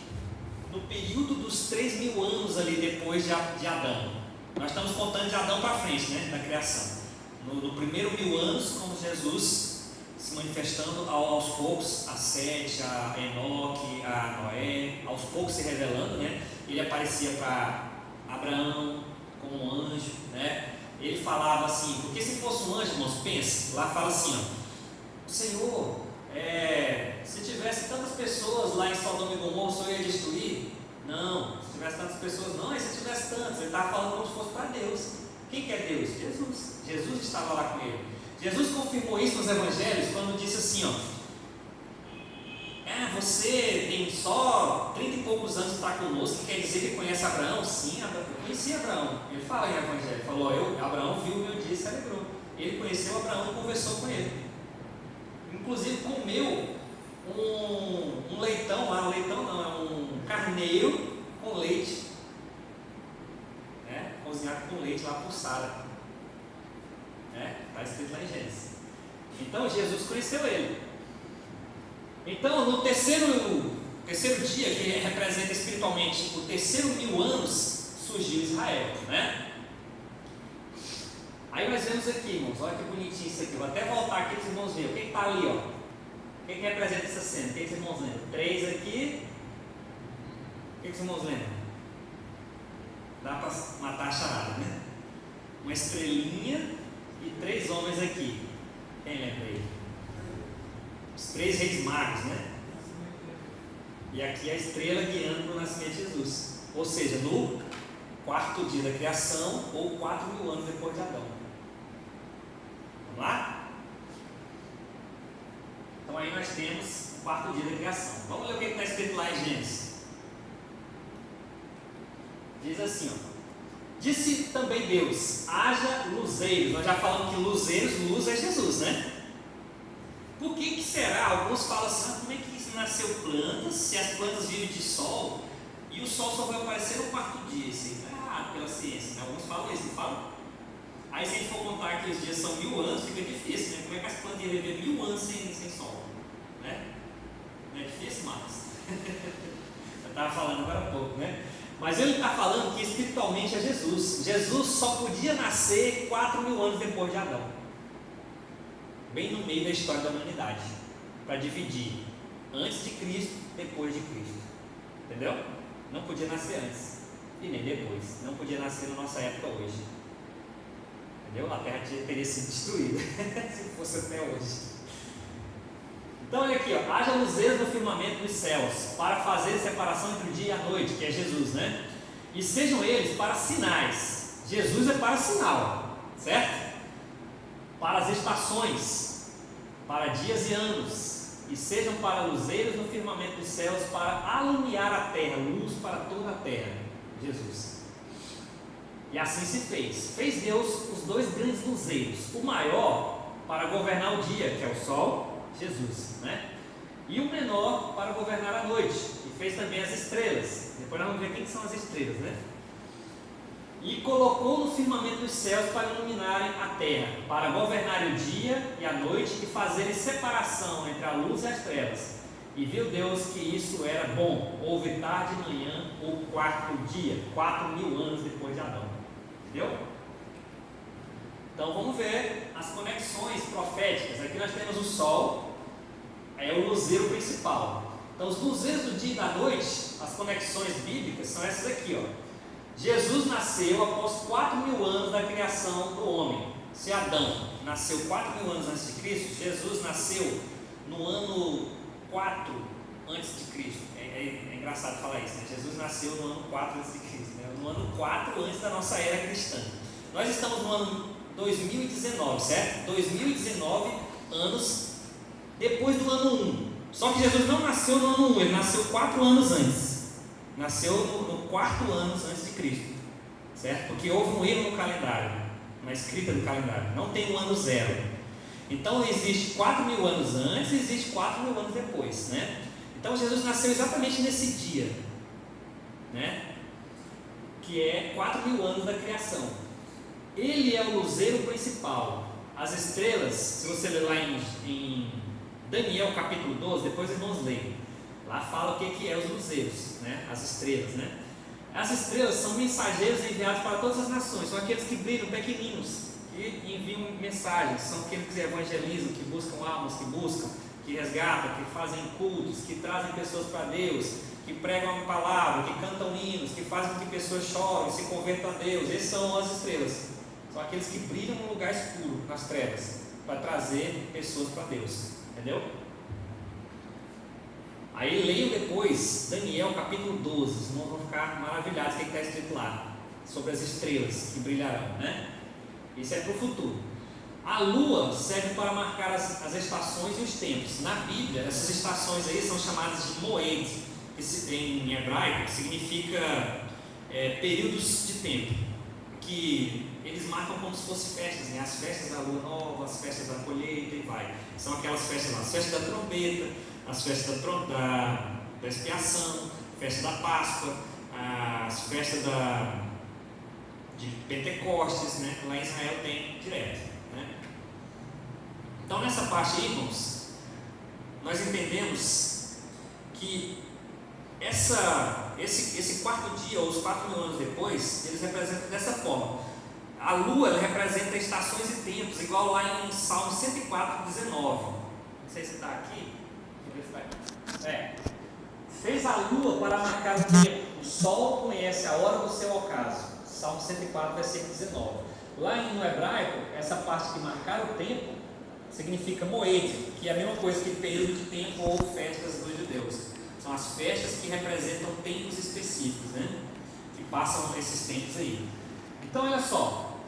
no período dos 3.000 anos ali depois de Adão. Nós estamos contando de Adão para frente, né, da criação. No primeiro 1.000 anos, como Jesus se manifestando aos poucos, a Sete, a Enoque, a Noé, aos poucos se revelando, né? Ele aparecia para Abraão como um anjo, né? Ele falava assim, porque se fosse um anjo, irmãos, pense, lá fala assim, ó, o Senhor, se tivesse tantas pessoas lá em Sodoma e Gomorra, o Senhor ia destruir? Não, se tivesse tantas pessoas, não, e se tivesse tantas, ele estava falando como se fosse para Deus. Quem que é Deus? Jesus. Jesus estava lá com ele. Jesus confirmou isso nos evangelhos quando disse assim, ó, você tem só 30 e poucos anos para conosco, quer dizer que conhece Abraão? Sim, eu conheci Abraão. Ele fala em evangelho, falou, Abraão viu o meu dia e se alegrou. Ele conheceu Abraão e conversou com ele. Inclusive comeu um leitão lá, um carneiro com leite, né? Cozinhado com leite lá por Sara, né? Está escrito lá em Gênesis. Então Jesus conheceu ele. Então no terceiro dia, que representa espiritualmente o terceiro 1.000 anos, surgiu Israel, né? Aí nós vemos aqui, irmãos, olha que bonitinho isso aqui. Vou até voltar aqui para os irmãos verem. O que está ali, ó? O que representa essa cena? O que os irmãos lembram? 3 aqui. O que os irmãos lembram? Dá para matar a charada, né? Uma estrelinha e 3 homens aqui. Quem lembra aí? Os 3 reis magos, né? E aqui a estrela guiando para o nascimento de Jesus. Ou seja, no 4º dia da criação ou 4.000 anos depois de Adão. Vamos lá? Então aí nós temos o 4º dia da criação. Vamos ler o que está escrito lá em Gênesis. Diz assim, ó. Disse também Deus, haja luzeiros. Nós já falamos que luzeiros, luz é Jesus, né? Por que será? Alguns falam assim, como é que nasceu plantas, se as plantas vivem de sol, e o sol só vai aparecer no 4º dia? Isso aí está errado pela ciência, né? Alguns falam isso, não falam? Aí se a gente for contar que os dias são 1.000 anos, fica difícil, né? Como é que as plantas iam viver 1.000 anos sem sol? Né? Não é difícil, Marcos? Eu estava falando agora há pouco, né? Mas ele está falando que espiritualmente é Jesus. Jesus só podia nascer 4.000 anos depois de Adão. Bem no meio da história da humanidade. Para dividir antes de Cristo, depois de Cristo. Entendeu? Não podia nascer antes e nem depois. Não podia nascer na nossa época hoje. Entendeu? A terra teria sido destruída se fosse até hoje. Então olha aqui, ó, haja luzeiros no firmamento dos céus, para fazer separação entre o dia e a noite, que é Jesus, né? E sejam eles para sinais. Jesus é para sinal, certo? Para as estações, para dias e anos, e sejam para luzeiros no firmamento dos céus, para alumiar a terra, luz para toda a terra. Jesus. E assim se fez. Fez Deus os 2 grandes luzeiros, o maior para governar o dia, que é o sol, Jesus, né? E o menor para governar a noite, e fez também as estrelas. Depois nós vamos ver quem são as estrelas, né? E colocou no firmamento dos céus para iluminarem a terra, para governarem o dia e a noite e fazerem separação entre a luz e as trevas. E viu Deus que isso era bom. Houve tarde e manhã, o 4º dia, 4.000 anos depois de Adão. Entendeu? Então vamos ver as conexões proféticas. Aqui nós temos o sol, é o luzeiro principal. Então os luzeiros do dia e da noite, as conexões bíblicas são essas aqui, ó. Jesus nasceu após 4.000 anos da criação do homem. Se Adão nasceu 4.000 anos antes de Cristo, Jesus nasceu no ano 4 antes de Cristo. É engraçado falar isso, né? Jesus nasceu no ano 4 antes de Cristo, né? No ano 4 antes da nossa era cristã. Nós estamos no ano 2019, certo? 2019 anos depois do ano 1. Só que Jesus não nasceu no ano 1, ele nasceu 4 anos antes. Nasceu no 4º ano antes de Cristo, certo? Porque houve um erro no calendário, na escrita do calendário, não tem um ano 0. Então existe 4.000 anos antes e existe 4.000 anos depois, né? Então Jesus nasceu exatamente nesse dia, né? Que é 4.000 anos da criação. Ele é o luzeiro principal. As estrelas, se você ler lá em Daniel capítulo 12, depois os irmãos leem. Lá fala o que é os luzeiros, né? As estrelas, né? As estrelas são mensageiros enviados para todas as nações, são aqueles que brilham pequeninos, que enviam mensagens, são aqueles que evangelizam, que buscam almas, que resgatam, que fazem cultos, que trazem pessoas para Deus, que pregam a palavra, que cantam hinos, que fazem com que pessoas chorem, se convertam a Deus. Esses são as estrelas, são aqueles que brilham no lugar escuro, nas trevas, para trazer pessoas para Deus, entendeu? Aí leiam depois Daniel capítulo 12, os irmãos vão ficar maravilhados com o que está escrito lá, sobre as estrelas que brilharão, né? Isso é para o futuro. A lua serve para marcar as estações e os tempos. Na Bíblia, essas estações aí são chamadas de moed, que em hebraico significa períodos de tempo, que eles marcam como se fossem festas, né? As festas da lua nova, as festas da colheita e vai. São aquelas festas lá, as festas da trombeta, as festas da expiação, festa da Páscoa, as festas de Pentecostes, né? Lá em Israel tem direto, né? Então nessa parte aí, irmãos, nós entendemos que esse quarto dia, ou os 4.000 anos depois, eles representam dessa forma. A lua, ela representa estações e tempos, igual lá em Salmo 104:19. Não sei se está aqui. Fez a lua para marcar o tempo, o sol conhece a hora do seu ocaso. Salmo 104, versículo 19. Lá no hebraico, essa parte de marcar o tempo significa moed, que é a mesma coisa que período de tempo ou festas dos judeus. São as festas que representam tempos específicos, né? Que passam esses tempos aí. Então olha só,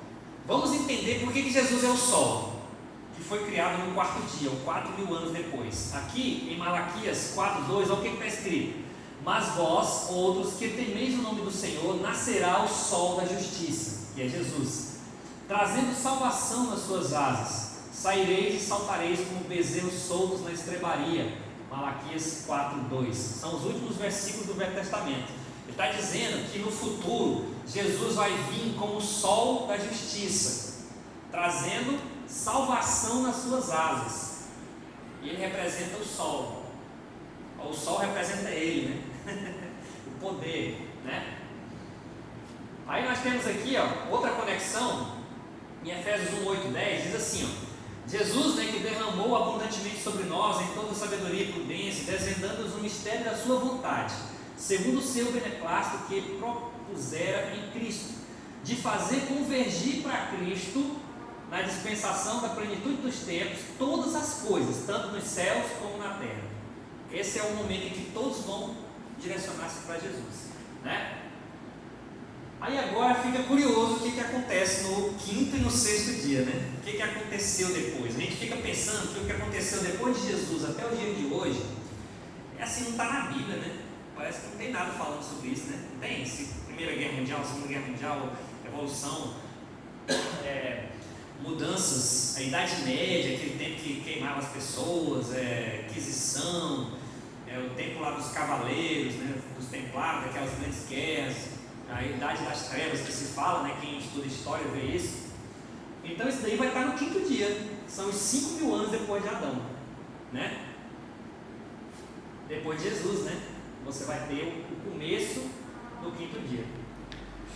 vamos entender por que Jesus é o sol, que foi criado no quarto dia, ou 4.000 anos depois. Aqui em Malaquias 4:2, olha o que está escrito: mas vós, outros que temeis o nome do Senhor, nascerá o sol da justiça, que é Jesus, trazendo salvação nas suas asas. Saireis e saltareis como bezerros soltos na estrebaria. Malaquias 4:2. São os últimos versículos do Velho Testamento. Ele está dizendo que no futuro Jesus vai vir como o sol da justiça, trazendo salvação nas suas asas. E ele representa o sol. O sol representa ele, né? O poder, né? Aí nós temos aqui, outra conexão em Efésios 1:8-10, diz assim, Jesus, né, que derramou abundantemente sobre nós em toda sabedoria e prudência, desvendando-nos o mistério da sua vontade, segundo o seu beneplácito que propusera em Cristo, de fazer convergir para Cristo, na dispensação da plenitude dos tempos, todas as coisas, tanto nos céus como na terra. Esse é o momento em que todos vão direcionar-se para Jesus, né? Aí agora fica curioso o que acontece no quinto e no sexto dia, né? O que aconteceu depois? A gente fica pensando que o que aconteceu depois de Jesus até o dia de hoje é assim, não está na Bíblia, né? Parece que não tem nada falando sobre isso, né? Não tem Primeira Guerra Mundial, Segunda Guerra Mundial, Revolução, mudanças, a Idade Média, aquele tempo que queimava as pessoas, Inquisição, o tempo lá dos cavaleiros, né? Dos templários, aquelas grandes guerras, a Idade das Trevas que se fala, né? Quem estuda história vê isso. Então isso daí vai estar no quinto dia, são os 5.000 anos depois de Adão, né? Depois de Jesus, né? Você vai ter o começo do quinto dia.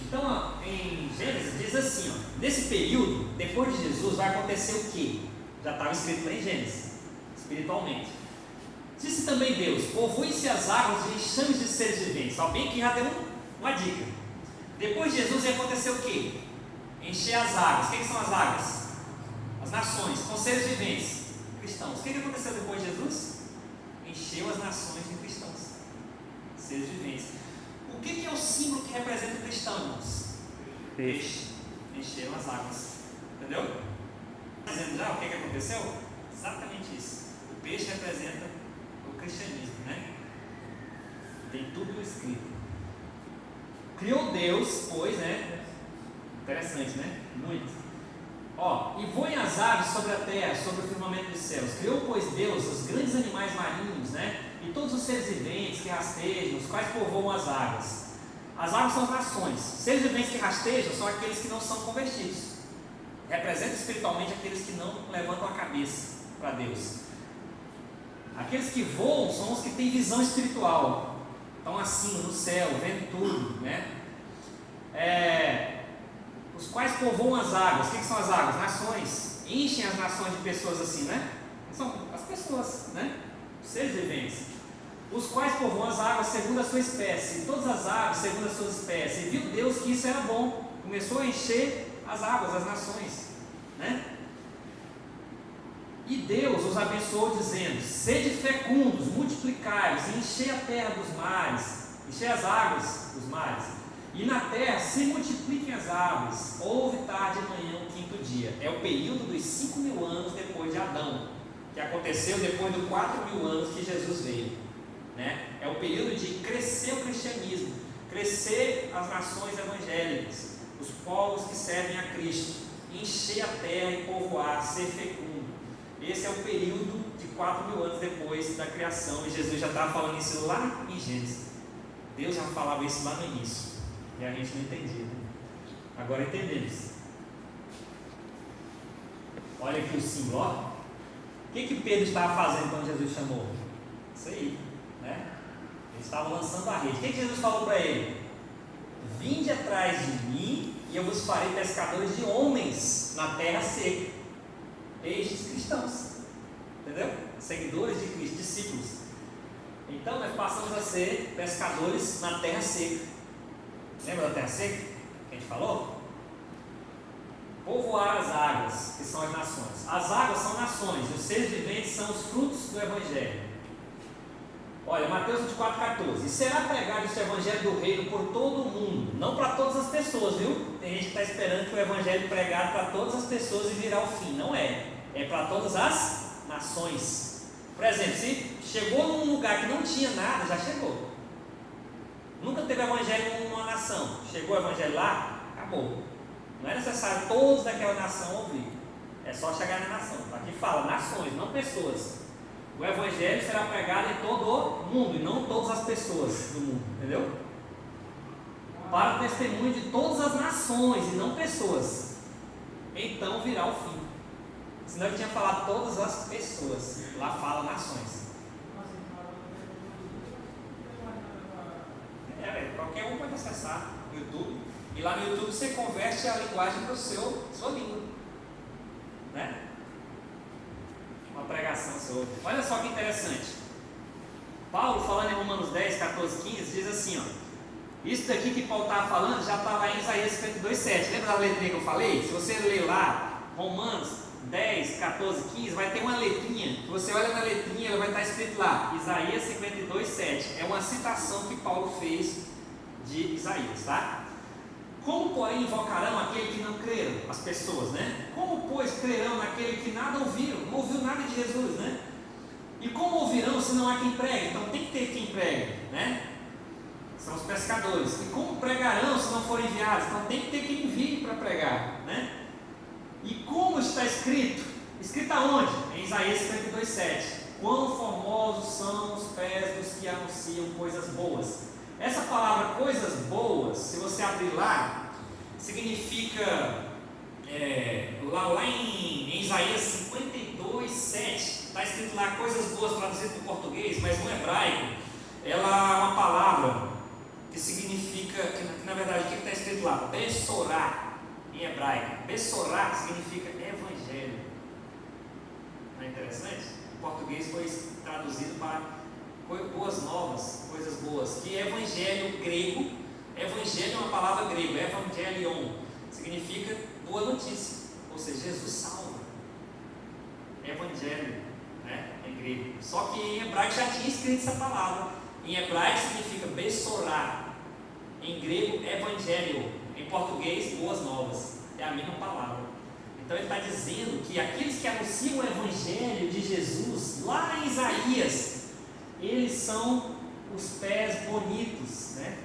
Então, em Gênesis diz assim, nesse período, depois de Jesus, vai acontecer o quê? Já estava escrito lá em Gênesis, espiritualmente. Disse também Deus: povoem-se as águas de enxames de seres viventes. Alguém que já deu uma dica. Depois de Jesus ia acontecer o quê? Encher as águas. O que são as águas? As nações, com seres viventes, cristãos. O que aconteceu depois de Jesus? Encheu as nações de cristãos, seres viventes. O que é o símbolo que representa o cristão, irmãos? Peixe. Encheram as águas. Entendeu? Dizendo já o que aconteceu? Exatamente isso. O peixe representa o cristianismo, né? Tem tudo escrito. Criou Deus, pois, né? Interessante, né? Muito. E voem as aves sobre a terra, sobre o firmamento dos céus. Criou, pois, Deus os grandes animais marinhos, né? E todos os seres viventes que rastejam, os quais povoam as águas. As águas são as nações. Seres viventes que rastejam são aqueles que não são convertidos. Representam espiritualmente aqueles que não levantam a cabeça para Deus. Aqueles que voam são os que têm visão espiritual, estão acima, no céu, vendo tudo, né? Os quais povoam as águas. O que são as águas? Nações. Enchem as nações de pessoas assim, né? São as pessoas, né? Os seres viventes. Os quais povoam as águas segundo a sua espécie, e todas as aves segundo as suas espécies. E viu Deus que isso era bom. Começou a encher as águas, as nações, né? E Deus os abençoou dizendo: sede fecundos, multiplicai-vos, e enchei a terra dos mares, enchei as águas dos mares, e na terra se multipliquem as aves. Houve tarde e manhã o quinto dia. É o período dos 5.000 anos depois de Adão, que aconteceu depois dos 4.000 anos que Jesus veio, né? É o período de crescer o cristianismo, crescer as nações evangélicas, os povos que servem a Cristo, encher a terra e povoar, ser fecundo. Esse é o período de 4.000 anos depois da criação, e Jesus já estava falando isso lá em Gênesis. Deus já falava isso lá no início, e a gente não entendia, né? Agora entendemos. Olha aqui o símbolo, ó. O que Pedro estava fazendo quando Jesus chamou? Isso aí, né? Ele estava lançando a rede. O que Jesus falou para ele? Vinde atrás de mim e eu vos farei pescadores de homens na terra seca. Estes cristãos, entendeu? Seguidores de Cristo, discípulos. Então nós passamos a ser pescadores na terra seca. Lembra da terra seca que a gente falou? Povoar as águas, que são as nações. As águas são nações, os seres viventes são os frutos do Evangelho. Olha, Mateus 24,14. E será pregado este Evangelho do Reino por todo o mundo, não para todas as pessoas, viu? Tem gente que está esperando que o Evangelho pregado para todas as pessoas e virá o fim. Não é. É para todas as nações. Por exemplo, se chegou num lugar que não tinha nada, já chegou. Nunca teve Evangelho numa nação. Chegou o Evangelho lá, acabou. Não é necessário todos daquela nação ouvir. É só chegar na nação. Aqui fala nações, não pessoas. O Evangelho será pregado em todo o mundo, e não todas as pessoas do mundo, entendeu? Para o testemunho de todas as nações, e não pessoas. Então virá o fim. Senão ele tinha falado todas as pessoas. Lá fala nações. Qualquer um pode acessar no YouTube. E lá no YouTube você converte a linguagem para sua língua, né? Uma pregação sobre. Olha só que interessante. Paulo, falando em Romanos 10, 14, 15, diz assim, ó. Isso daqui que Paulo estava falando já estava em Isaías 52:7. Lembra da letrinha que eu falei? Se você ler lá, Romanos 10, 14, 15, vai ter uma letrinha. Se você olha na letrinha, ela vai estar escrito lá, Isaías 52:7. É uma citação que Paulo fez de Isaías, tá? Como, porém, invocarão aquele que não creram? As pessoas, né? Como, pois, crerão naquele que nada ouviram? Não ouviu nada de Jesus, né? E como ouvirão se não há quem pregue? Então tem que ter quem pregue, né? São os pescadores. E como pregarão se não forem enviados? Então tem que ter quem envie para pregar, né? E como está escrito? Escrito aonde? Em Isaías 52:7. Quão formosos são os pés dos que anunciam coisas boas. Essa palavra coisas boas, se você abrir lá, significa lá em Isaías 52:7, está escrito lá coisas boas, traduzido para o português, mas no hebraico ela é uma palavra que significa, que na verdade o que está escrito lá? Bessorá, em hebraico. Bessorá significa evangelho. Não é interessante? Em português foi traduzido para boas novas, coisas boas, que é evangelho grego. Evangelho é uma palavra grega, evangelion, significa boa notícia, ou seja, Jesus salva. Evangelho, né, em grego. Só que em hebraico já tinha escrito essa palavra. Em hebraico significa bessorá, em grego evangelho, em português boas novas. É a mesma palavra. Então ele está dizendo que aqueles que anunciam o evangelho de Jesus, lá em Isaías, eles são os pés bonitos, né?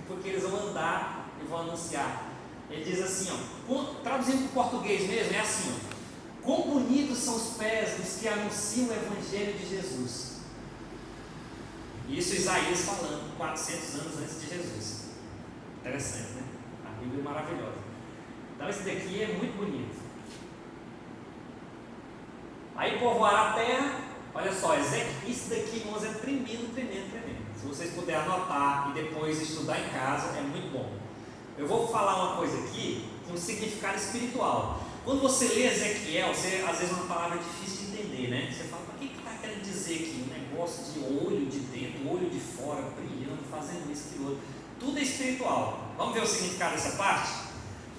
Porque eles vão andar e vão anunciar. Ele diz assim, ó, traduzindo para o português mesmo, é assim, ó, quão bonitos são os pés dos que anunciam o Evangelho de Jesus. Isso Isaías falando 400 anos antes de Jesus. Interessante, né? A Bíblia é maravilhosa. Então esse daqui é muito bonito. Aí povoará a terra Olha só, isso daqui, irmãos, é tremendo. Se vocês puderem anotar e depois estudar em casa, é muito bom. Eu vou falar uma coisa aqui com um significado espiritual. Quando você lê Ezequiel, às vezes é uma palavra difícil de entender, né? Você fala, o que está querendo dizer aqui? Um negócio de olho de dentro, olho de fora, brilhando, fazendo isso, aquilo outro. Tudo é espiritual. Vamos ver o significado dessa parte?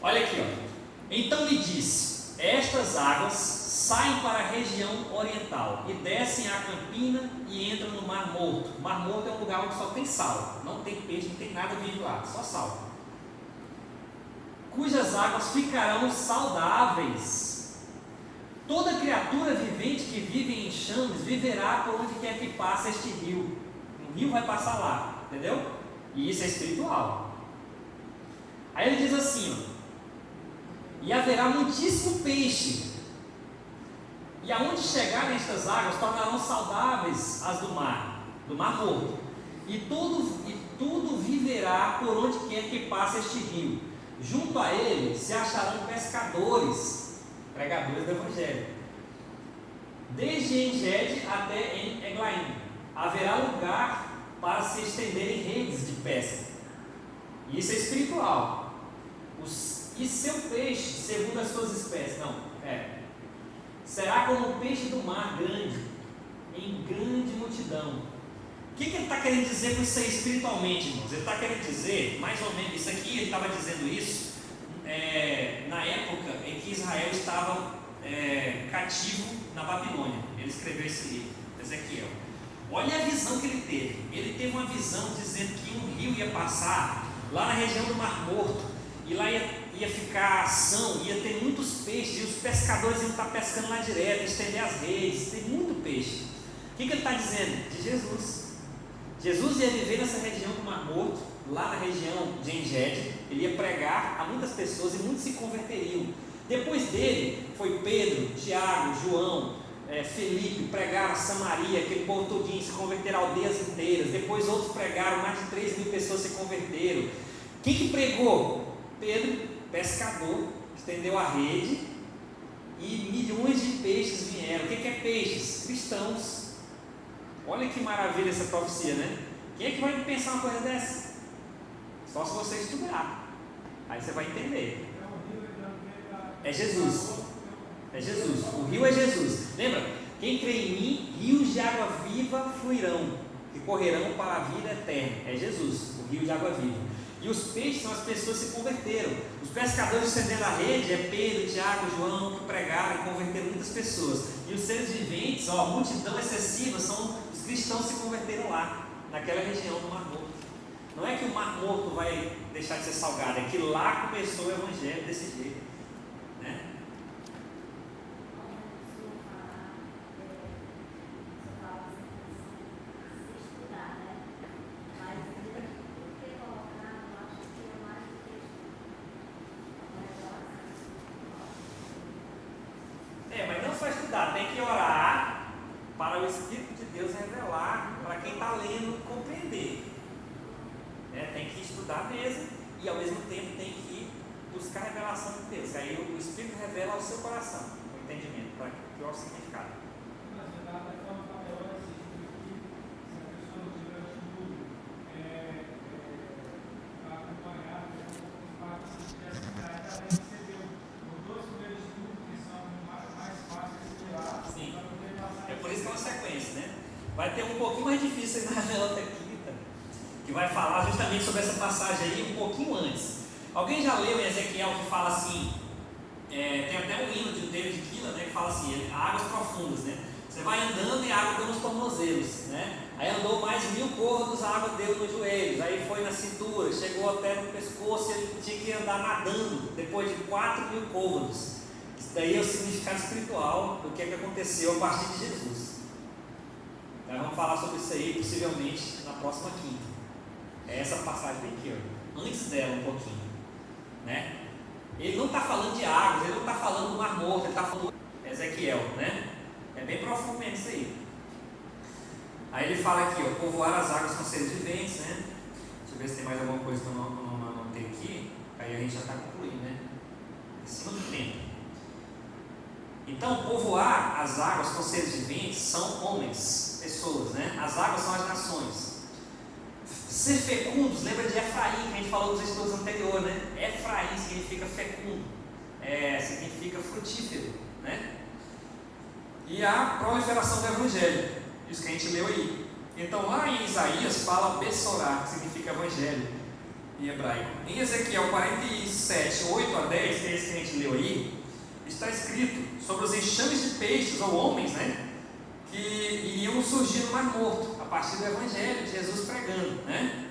Olha aqui, ó. Então lhe disse: estas águas saem para a região oriental e descem à campina e entram no Mar Morto. O Mar Morto é um lugar onde só tem sal, não tem peixe, não tem nada vivo lá, só sal. Cujas águas ficarão saudáveis. Toda criatura vivente que vive em enxames viverá por onde quer que passe este rio. Um rio vai passar lá, entendeu? E isso é espiritual. Aí ele diz assim, ó, e haverá muitíssimo peixe, e aonde chegarem estas águas tornarão saudáveis as do Mar Morto, e tudo viverá por onde quer que passe este rio. Junto a ele se acharão pescadores, pregadores do Evangelho, desde En-Gedi até em Eglaim. Haverá lugar para se estenderem redes de pesca. Isso é espiritual. E seu peixe, segundo as suas espécies, será como o peixe do mar grande, em grande multidão. O que ele está querendo dizer com isso aí espiritualmente, irmãos? Ele está querendo dizer, mais ou menos, isso aqui, ele estava dizendo isso na época em que Israel estava cativo na Babilônia. Ele escreveu esse livro, Ezequiel. Olha a visão que ele teve. Ele teve uma visão dizendo que um rio ia passar lá na região do Mar Morto, e lá ia ficar ação, ia ter muitos peixes, e os pescadores iam estar pescando lá direto, estender as redes, tem muito peixe. O que ele está dizendo? De Jesus. Jesus ia viver nessa região do Mar Morto, lá na região de En-Gedi. Ele ia pregar a muitas pessoas e muitos se converteriam. Depois dele foi Pedro, Tiago, João, Felipe, pregaram a Samaria, aquele povo todinho se converteram, aldeias inteiras. Depois outros pregaram, mais de 3.000 pessoas se converteram. Quem que pregou? Pedro, pescador, estendeu a rede e milhões de peixes vieram. O que é peixes? Cristãos. Olha que maravilha essa profecia, né? Quem é que vai pensar uma coisa dessa? Só se você estudar. Aí você vai entender. É Jesus. É Jesus. O rio é Jesus. Lembra? Quem crê em mim, rios de água viva fluirão, que correrão para a vida eterna. É Jesus, o rio de água viva. E os peixes são as pessoas que se converteram. Os pescadores estendendo a rede é Pedro, Tiago, João, que pregaram e converteram muitas pessoas. E os seres viventes, multidão excessiva, são os cristãos que se converteram lá, naquela região do Mar Morto. Não é que o Mar Morto vai deixar de ser salgado, é que lá começou o Evangelho desse jeito, né? Mas não só estudar, tem que orar para o Espírito de Deus revelar para quem está lendo compreender. Tem que estudar mesmo e ao mesmo tempo tem que buscar a revelação de Deus. Aí o Espírito revela ao seu coração o entendimento, para que é o significado. Sim, é por isso que é uma sequência, né? Vai ter um pouquinho mais difícil aí na outra quinta, que vai falar justamente sobre essa passagem aí um pouquinho antes. Alguém já leu em Ezequiel que fala assim, tem até um hino de David Keelan, né, que fala assim, águas profundas, né? Você vai andando e a água deu nos tornozelos, né? Aí andou mais 1000 côvados, a água deu nos joelhos, aí foi na cintura, chegou até no pescoço e ele tinha que andar nadando depois de 4.000 côvados. Isso daí é o significado espiritual do que aconteceu a partir de Jesus. Então vamos falar sobre isso aí possivelmente na próxima quinta. É essa passagem bem aqui, antes dela um pouquinho, né? Ele não está falando de águas, ele não está falando do Mar Morto, ele está falando de Ezequiel, né? É bem profundo mesmo isso aí. Aí ele fala aqui, povoar as águas com seres viventes, né? Deixa eu ver se tem mais alguma coisa que eu não anotei aqui. Aí a gente já está concluindo, né? Em cima do tempo. Então, povoar as águas com seres viventes são homens, pessoas, né? As águas são as nações. Ser fecundos, lembra de Efraim, que a gente falou nos estudos anteriores, né? Efraim significa fecundo, significa frutífero, né? E a proliferação do Evangelho, isso que a gente leu aí. Então, lá em Isaías fala Bessorá, que significa Evangelho em hebraico. Em Ezequiel 47, 8 a 10, que é esse que a gente leu aí, está escrito sobre os enxames de peixes ou homens, né? Que iriam surgir no Mar Morto, a partir do Evangelho de Jesus pregando, né?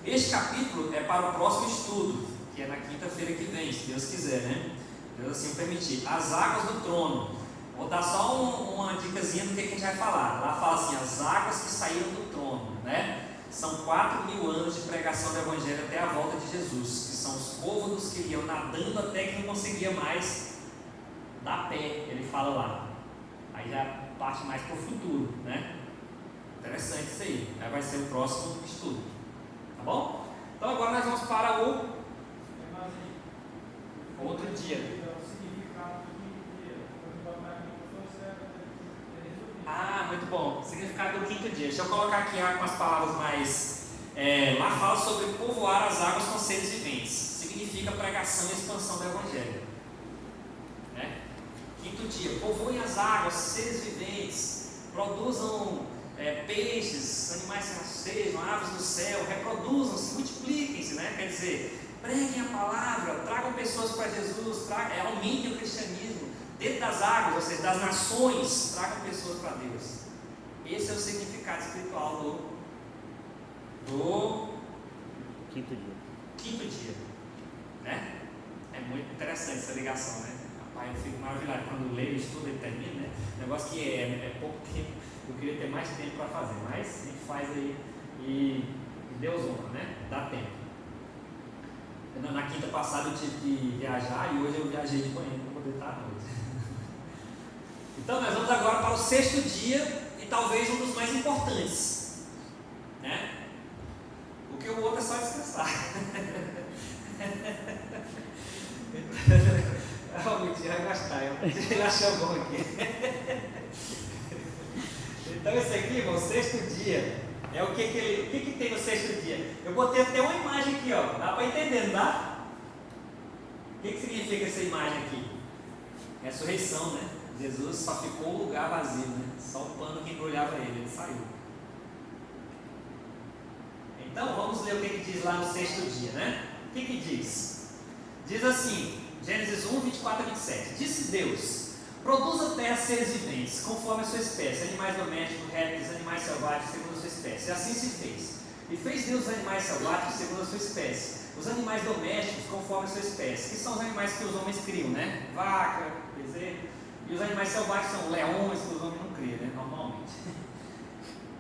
Este capítulo é para o próximo estudo, que é na quinta-feira que vem, se Deus quiser, né? Deus assim o permitir. As águas do trono. Vou dar só uma dicasinha do que a gente vai falar. Lá fala assim, as águas que saíram do trono, né? São 4.000 anos de pregação do Evangelho até a volta de Jesus, que são os côvados que iam nadando até que não conseguia mais dar pé, ele fala lá. Aí já parte mais para o futuro, né? Interessante isso aí. Aí vai ser o próximo estudo, tá bom? Então agora nós vamos para o outro dia. Ah, muito bom. Significado do quinto dia. Deixa eu colocar aqui com as palavras mais... lá fala sobre povoar as águas com seres viventes. Significa pregação e expansão do Evangelho. Né? Quinto dia. Povoem as águas, seres viventes. Produzam peixes, animais que rastejam, aves do céu. Reproduzam-se, multipliquem-se. Né? Quer dizer, preguem a palavra, tragam pessoas para Jesus, aumentem o cristianismo. Dentro das águas, ou seja, das nações, tragam pessoas para Deus. Esse é o significado espiritual do quinto dia. Né? É muito interessante essa ligação, né? Rapaz, eu fico maravilhado quando leio, estudo e termino, né? Negócio que é pouco tempo, eu queria ter mais tempo para fazer, mas a gente faz aí e Deus honra, né? Dá tempo. Na quinta passada eu tive que viajar e hoje eu viajei de manhã para poder estar à noite. Então nós vamos agora para o sexto dia e talvez um dos mais importantes, né? Porque o outro é só descansar. O Vitinho vai gostar, ele achou bom aqui. Então esse aqui, irmão, o sexto dia, é o que tem no sexto dia? Eu botei até uma imagem aqui, ó, dá para entender, não dá? O que significa essa imagem aqui? É a ressurreição, né? Jesus só ficou o lugar vazio, né? Só o pano que embrulhava ele saiu. Então vamos ler o que diz lá no sexto dia, né? O que diz? Diz assim, Gênesis 1, 24 a 27. Disse Deus: produza a terra seres viventes, conforme a sua espécie, animais domésticos, répteis, animais selvagens, segundo a sua espécie. E assim se fez. E fez Deus os animais selvagens segundo a sua espécie, os animais domésticos conforme a sua espécie, que são os animais que os homens criam, né? Vaca, bezerro. E os animais selvagens são leões, que os homens não criam, né? Normalmente.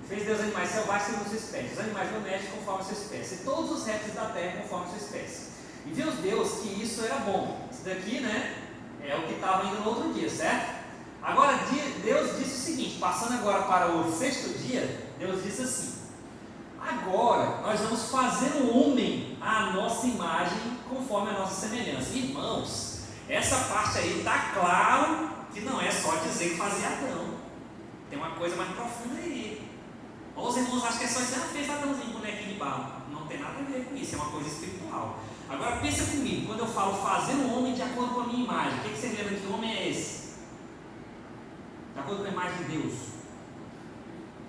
Fez Deus animais selvagens segundo a sua espécie, os animais domésticos conforme a sua espécie, e todos os répteis da terra conforme a sua espécie. E viu Deus que isso era bom. Isso daqui, né? É o que estava indo no outro dia, certo? Agora, Deus disse o seguinte, passando agora para o sexto dia, Deus disse assim: agora nós vamos fazer o homem à nossa imagem, conforme a nossa semelhança. Irmãos, essa parte aí está claro que não é só dizer que fazia Adão. Tem uma coisa mais profunda aí. Ou os irmãos acham que é só dizer, fez Adãozinho, bonequinho de barro. Não tem nada a ver com isso, é uma coisa espiritual. Agora pensa comigo, quando eu falo fazer o homem de acordo com a minha imagem, o que vocês lembram que homem é esse? De acordo com a imagem de Deus.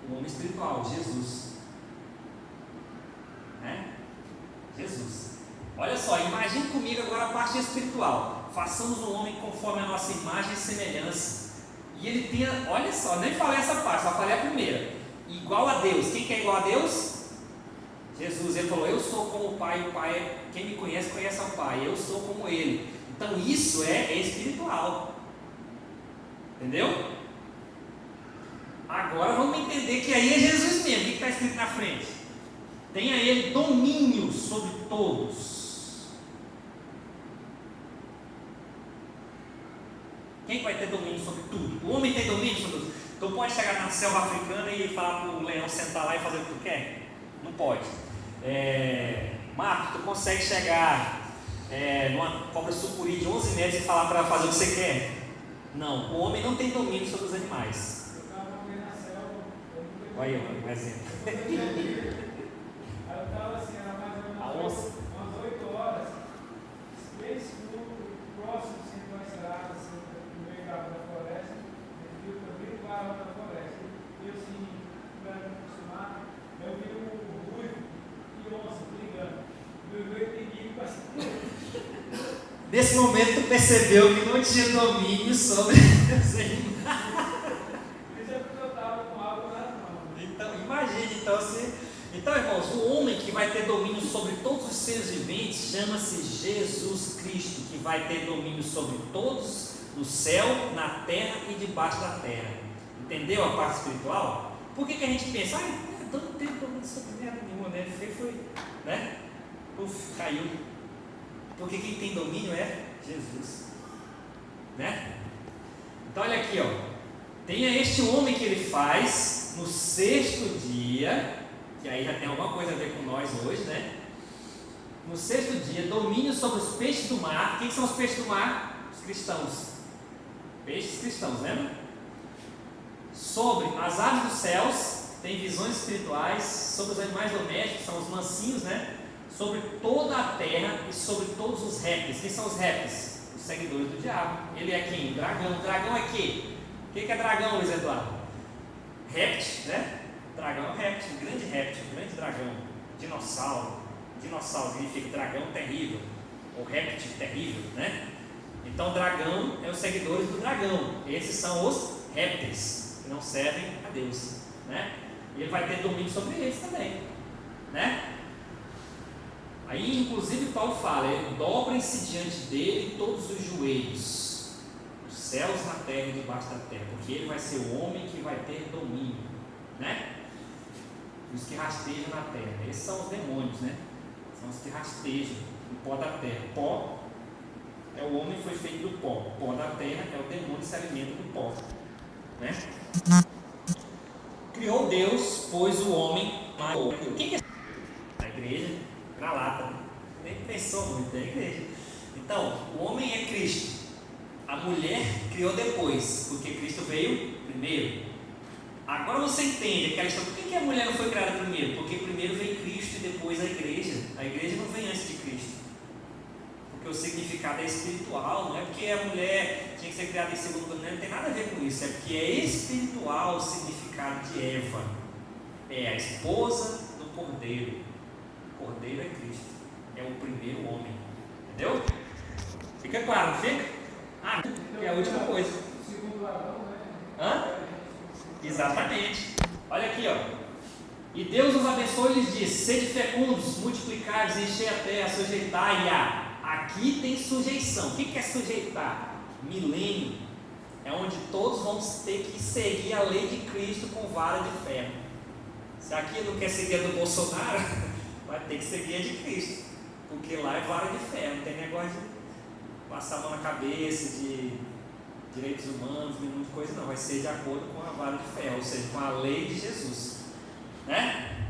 O homem espiritual, Jesus. Né? Jesus. Olha só, imagine comigo agora a parte espiritual. Façamos o homem conforme a nossa imagem e semelhança. E ele tem, olha só, nem falei essa parte, só falei a primeira. Igual a Deus. Quem que é igual a Deus? Jesus. Ele falou: eu sou como o Pai, o Pai, quem me conhece, conhece ao Pai. Eu sou como Ele. Então isso é espiritual. Entendeu? Agora vamos entender que aí é Jesus mesmo. O que está escrito na frente? Tenha Ele domínio sobre todos. Quem vai ter domínio sobre tudo? O homem tem domínio sobre tudo. Tu pode chegar na selva africana e falar para o leão sentar lá e fazer o que tu quer? Não pode. Marco, tu consegue chegar numa cobra sucuri de 11 metros e falar para ela fazer o que você quer? Não, o homem não tem domínio sobre os animais. Eu estava vendo na selva. Olha aí, um exemplo. Aí eu estava assim, era mais ou menos A onça. umas 8 horas, bem escuro, próximo assim, de uma estrada, assim, no meio da floresta. Eu vi o carro da floresta. E eu assim, para me acostumar, eu vi um ruivo e onça brigando. Eu entendi bastante. Nesse momento tu percebeu que não tinha domínio sobre os animais. Isso é porque eu estava com água nas mãos. Então, imagine, então, irmãos, o homem que vai ter domínio sobre todos os seres viventes chama-se Jesus Cristo, que vai ter domínio sobre todos no céu, na terra e debaixo da terra. Entendeu a parte espiritual? Por que a gente pensa, eu não tenho domínio sobre nada nenhuma, né? Foi, né? Caiu. Porque quem tem domínio é Jesus, né? Então olha aqui, tenha este homem que ele faz no sexto dia, que aí já tem alguma coisa a ver com nós hoje, né? No sexto dia, domínio sobre os peixes do mar. Quem são os peixes do mar? Os cristãos. Peixes cristãos, lembra? Sobre as aves dos céus, tem visões espirituais. Sobre os animais domésticos, são os mansinhos, né? Sobre toda a terra e sobre todos os répteis. Quem são os répteis? Os seguidores do diabo. Ele é quem? O dragão. O dragão é quê? O que é dragão, Luiz Eduardo? Réptil, né? Dragão é um réptil, um grande dragão. Dinossauro. Dinossauro significa dragão terrível, ou réptil terrível, né? Então, dragão é os seguidores do dragão. Esses são os répteis, que não servem a Deus, né? E ele vai ter domínio sobre eles também, né? Aí, inclusive, Paulo fala: dobrem-se diante dele todos os joelhos, os céus na terra e debaixo da terra, porque ele vai ser o homem que vai ter domínio, né? Os que rastejam na terra, esses são os demônios, né? São os que rastejam no pó da terra. Pó é o homem que foi feito do pó. O pó da terra é o demônio que se alimenta do pó, né? Criou Deus, pois o homem. O que é a igreja? Na lata, nem pensou muito, é a igreja. Então, o homem é Cristo, a mulher criou depois, porque Cristo veio primeiro. Agora você entende aquela história, por que a mulher não foi criada primeiro? Porque primeiro veio Cristo e depois a igreja não vem antes de Cristo, porque o significado é espiritual, não é porque a mulher tinha que ser criada em segundo plano, não tem nada a ver com isso, é porque é espiritual o significado de Eva, é a esposa do Cordeiro. O Cordeiro é Cristo, é o primeiro homem, entendeu? Fica claro, não fica? É a última coisa. Segundo Adão, né? Hã? Exatamente. Olha aqui, E Deus os abençoe e lhes disse: sede fecundos, multiplicai-vos, enchei a terra, sujeitai-a. Aqui tem sujeição. O que é sujeitar? Milênio. É onde todos vão ter que seguir a lei de Cristo com vara de ferro. Se aqui não quer seguir a do Bolsonaro, vai ter que seguir a de Cristo, porque lá é vara de ferro, não tem negócio de passar a mão na cabeça, de direitos humanos, nem muita coisa não, vai ser de acordo com a vara de ferro, ou seja, com a lei de Jesus, né?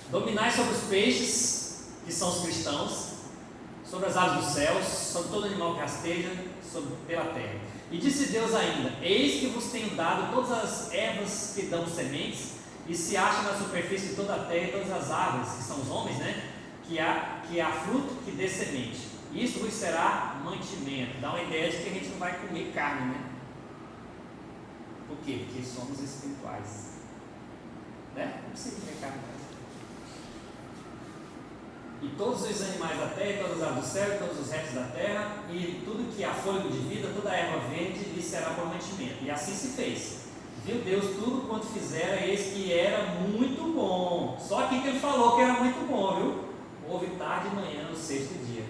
Dominai sobre os peixes, que são os cristãos, sobre as aves dos céus, sobre todo animal que rasteja pela terra. E disse Deus ainda: eis que vos tenho dado todas as ervas que dão sementes, e se acham na superfície de toda a terra, e todas as árvores, que são os homens, né? Que há fruto que dê semente. Isso vos será mantimento. Dá uma ideia de que a gente não vai comer carne, né? Por quê? Porque somos espirituais, né? Não precisa comer carne mais. E todos os animais da terra, e todas as aves do céu, e todos os répteis da terra, e tudo que há fôlego de vida, toda a erva verde, lhe será por mantimento. E assim se fez. Viu Deus tudo quanto fizera, eis que era muito bom. Só aqui que ele falou que era muito bom, viu? Houve tarde e manhã no sexto dia.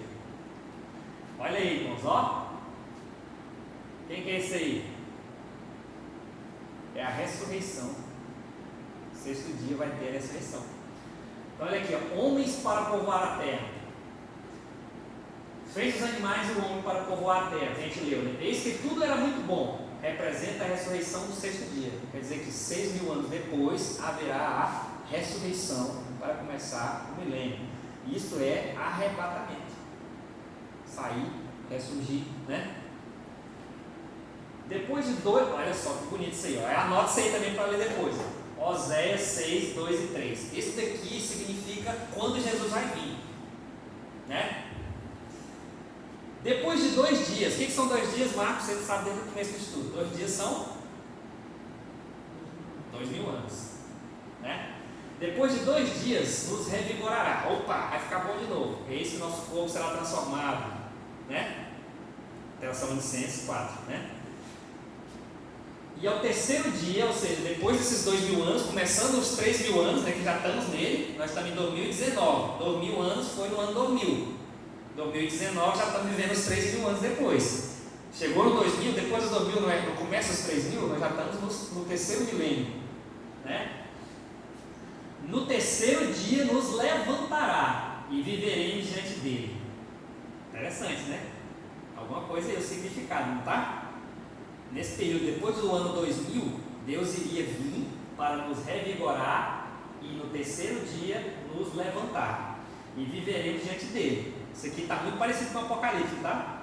Olha aí, irmãos, Quem que é esse aí? É a ressurreição. Sexto dia vai ter a ressurreição. Então olha aqui, homens para povoar a terra. Fez os animais e o homem para povoar a terra. A gente leu, né? Eis que tudo era muito bom. Representa a ressurreição do sexto dia. Quer dizer que 6.000 anos depois haverá a ressurreição para começar o milênio. Isso é arrebatamento. Sair, ressurgir, né? Depois de 2, olha só que bonito isso aí, ó. Anota isso aí também para ler depois. Ó. Oséias 6, 2 e 3. Isso daqui significa quando Jesus vai vir, né? Depois de 2 dias, o que são 2 dias, Marcos? Você sabe desde o começo do estudo. 2 dias são 2000 anos, né? Depois de 2 dias, nos revigorará. Opa, vai ficar bom de novo. Eis que o nosso corpo será transformado, né? Tessalonicenses 4, né? E ao terceiro dia, ou seja, depois desses 2000 anos, começando os 3000 anos, né, que já estamos nele, nós estamos em 2019. 2000 anos foi no ano 2000. 2019 já estamos vivendo os 3000 anos depois. Chegou no 2000, depois dos 2000, no começo dos 3000, nós já estamos no terceiro milênio, né? No terceiro dia nos levantará e viveremos diante dele. Interessante, né? Alguma coisa aí, o significado, não tá? Nesse período, depois do ano 2000, Deus iria vir para nos revigorar e no terceiro dia nos levantar e viveremos diante dele. Isso aqui está muito parecido com o Apocalipse, tá?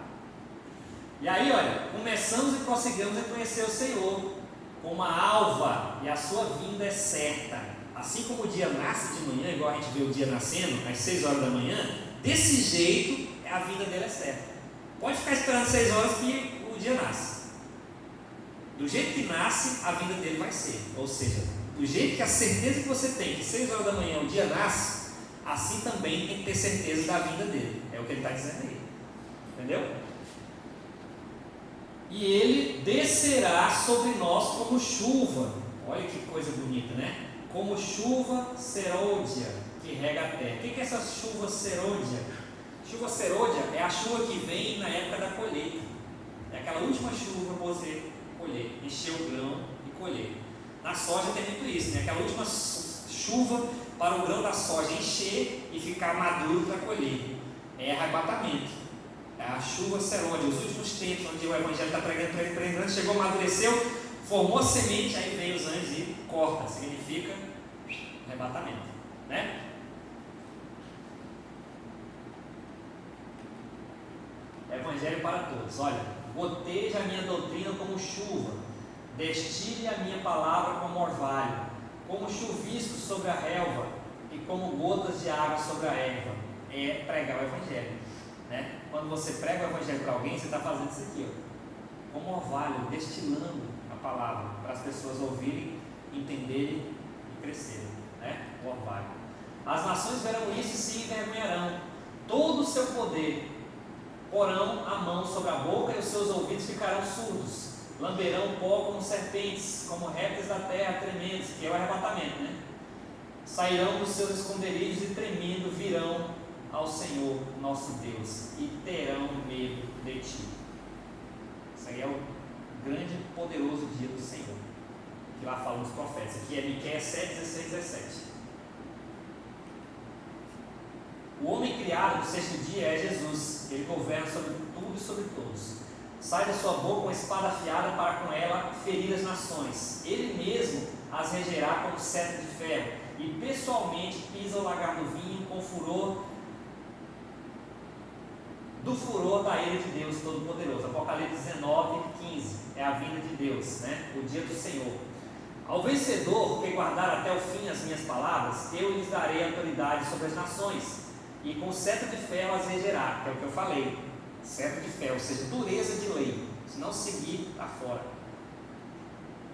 E aí, olha, começamos e prosseguimos a conhecer o Senhor como a alva, e a sua vinda é certa. Assim como o dia nasce de manhã, igual a gente vê o dia nascendo às 6 horas da manhã, desse jeito a vinda dele é certa. Pode ficar esperando 6 horas que o dia nasce. Do jeito que nasce, a vinda dele vai ser. Ou seja, do jeito que a certeza que você tem que 6 horas da manhã o dia nasce, assim também tem que ter certeza da vinda dele. É o que ele está dizendo aí. Entendeu? E ele descerá sobre nós como chuva. Olha que coisa bonita, né? Como chuva serôdia que rega a terra. O que é essa chuva serôdia? Chuva serôdia é a chuva que vem na época da colheita. É aquela última chuva para você colher, encher o grão e colher. Na soja tem muito isso, né? Aquela última chuva para o grão da soja encher e ficar maduro para colher. É arrebatamento. É a chuva serôdia, os últimos tempos onde o evangelho está pregando, chegou, amadureceu, formou semente, aí vem os anjos e corta, significa arrebatamento, né? Evangelho para todos. Olha, goteja a minha doutrina como chuva, destile a minha palavra como orvalho, como chuvisco sobre a relva e como gotas de água sobre a erva. É pregar o evangelho, né? Quando você prega o evangelho para alguém, você está fazendo isso aqui, ó, como orvalho, destilando a palavra para as pessoas ouvirem, entenderem e crescerem, né? O orvalho. As nações verão isso e se envergonharão. Todo o seu poder porão a mão sobre a boca e os seus ouvidos ficarão surdos. Lamberão pó como serpentes, como répteis da terra tremendos, que é o arrebatamento, né? Sairão dos seus esconderijos e tremendo virão ao Senhor nosso Deus e terão medo de ti. Isso aí é o grande e poderoso dia do Senhor, que lá falam os profetas. Aqui é Miqueias 7, 16, 17. O homem criado no sexto dia é Jesus. Ele governa sobre tudo e sobre todos. Sai da sua boca uma espada afiada para com ela ferir as nações. Ele mesmo as regerá como cetro de ferro e pessoalmente pisa o lagar do vinho com furor do furor da ira de Deus Todo-Poderoso. Apocalipse 19, 15. É a vinda de Deus, né? O dia do Senhor. Ao vencedor que guardar até o fim as minhas palavras, eu lhes darei autoridade sobre as nações, e com cetro de ferro as regerá, que é o que eu falei. Cetro de ferro, ou seja, dureza de lei. Se não seguir, está fora.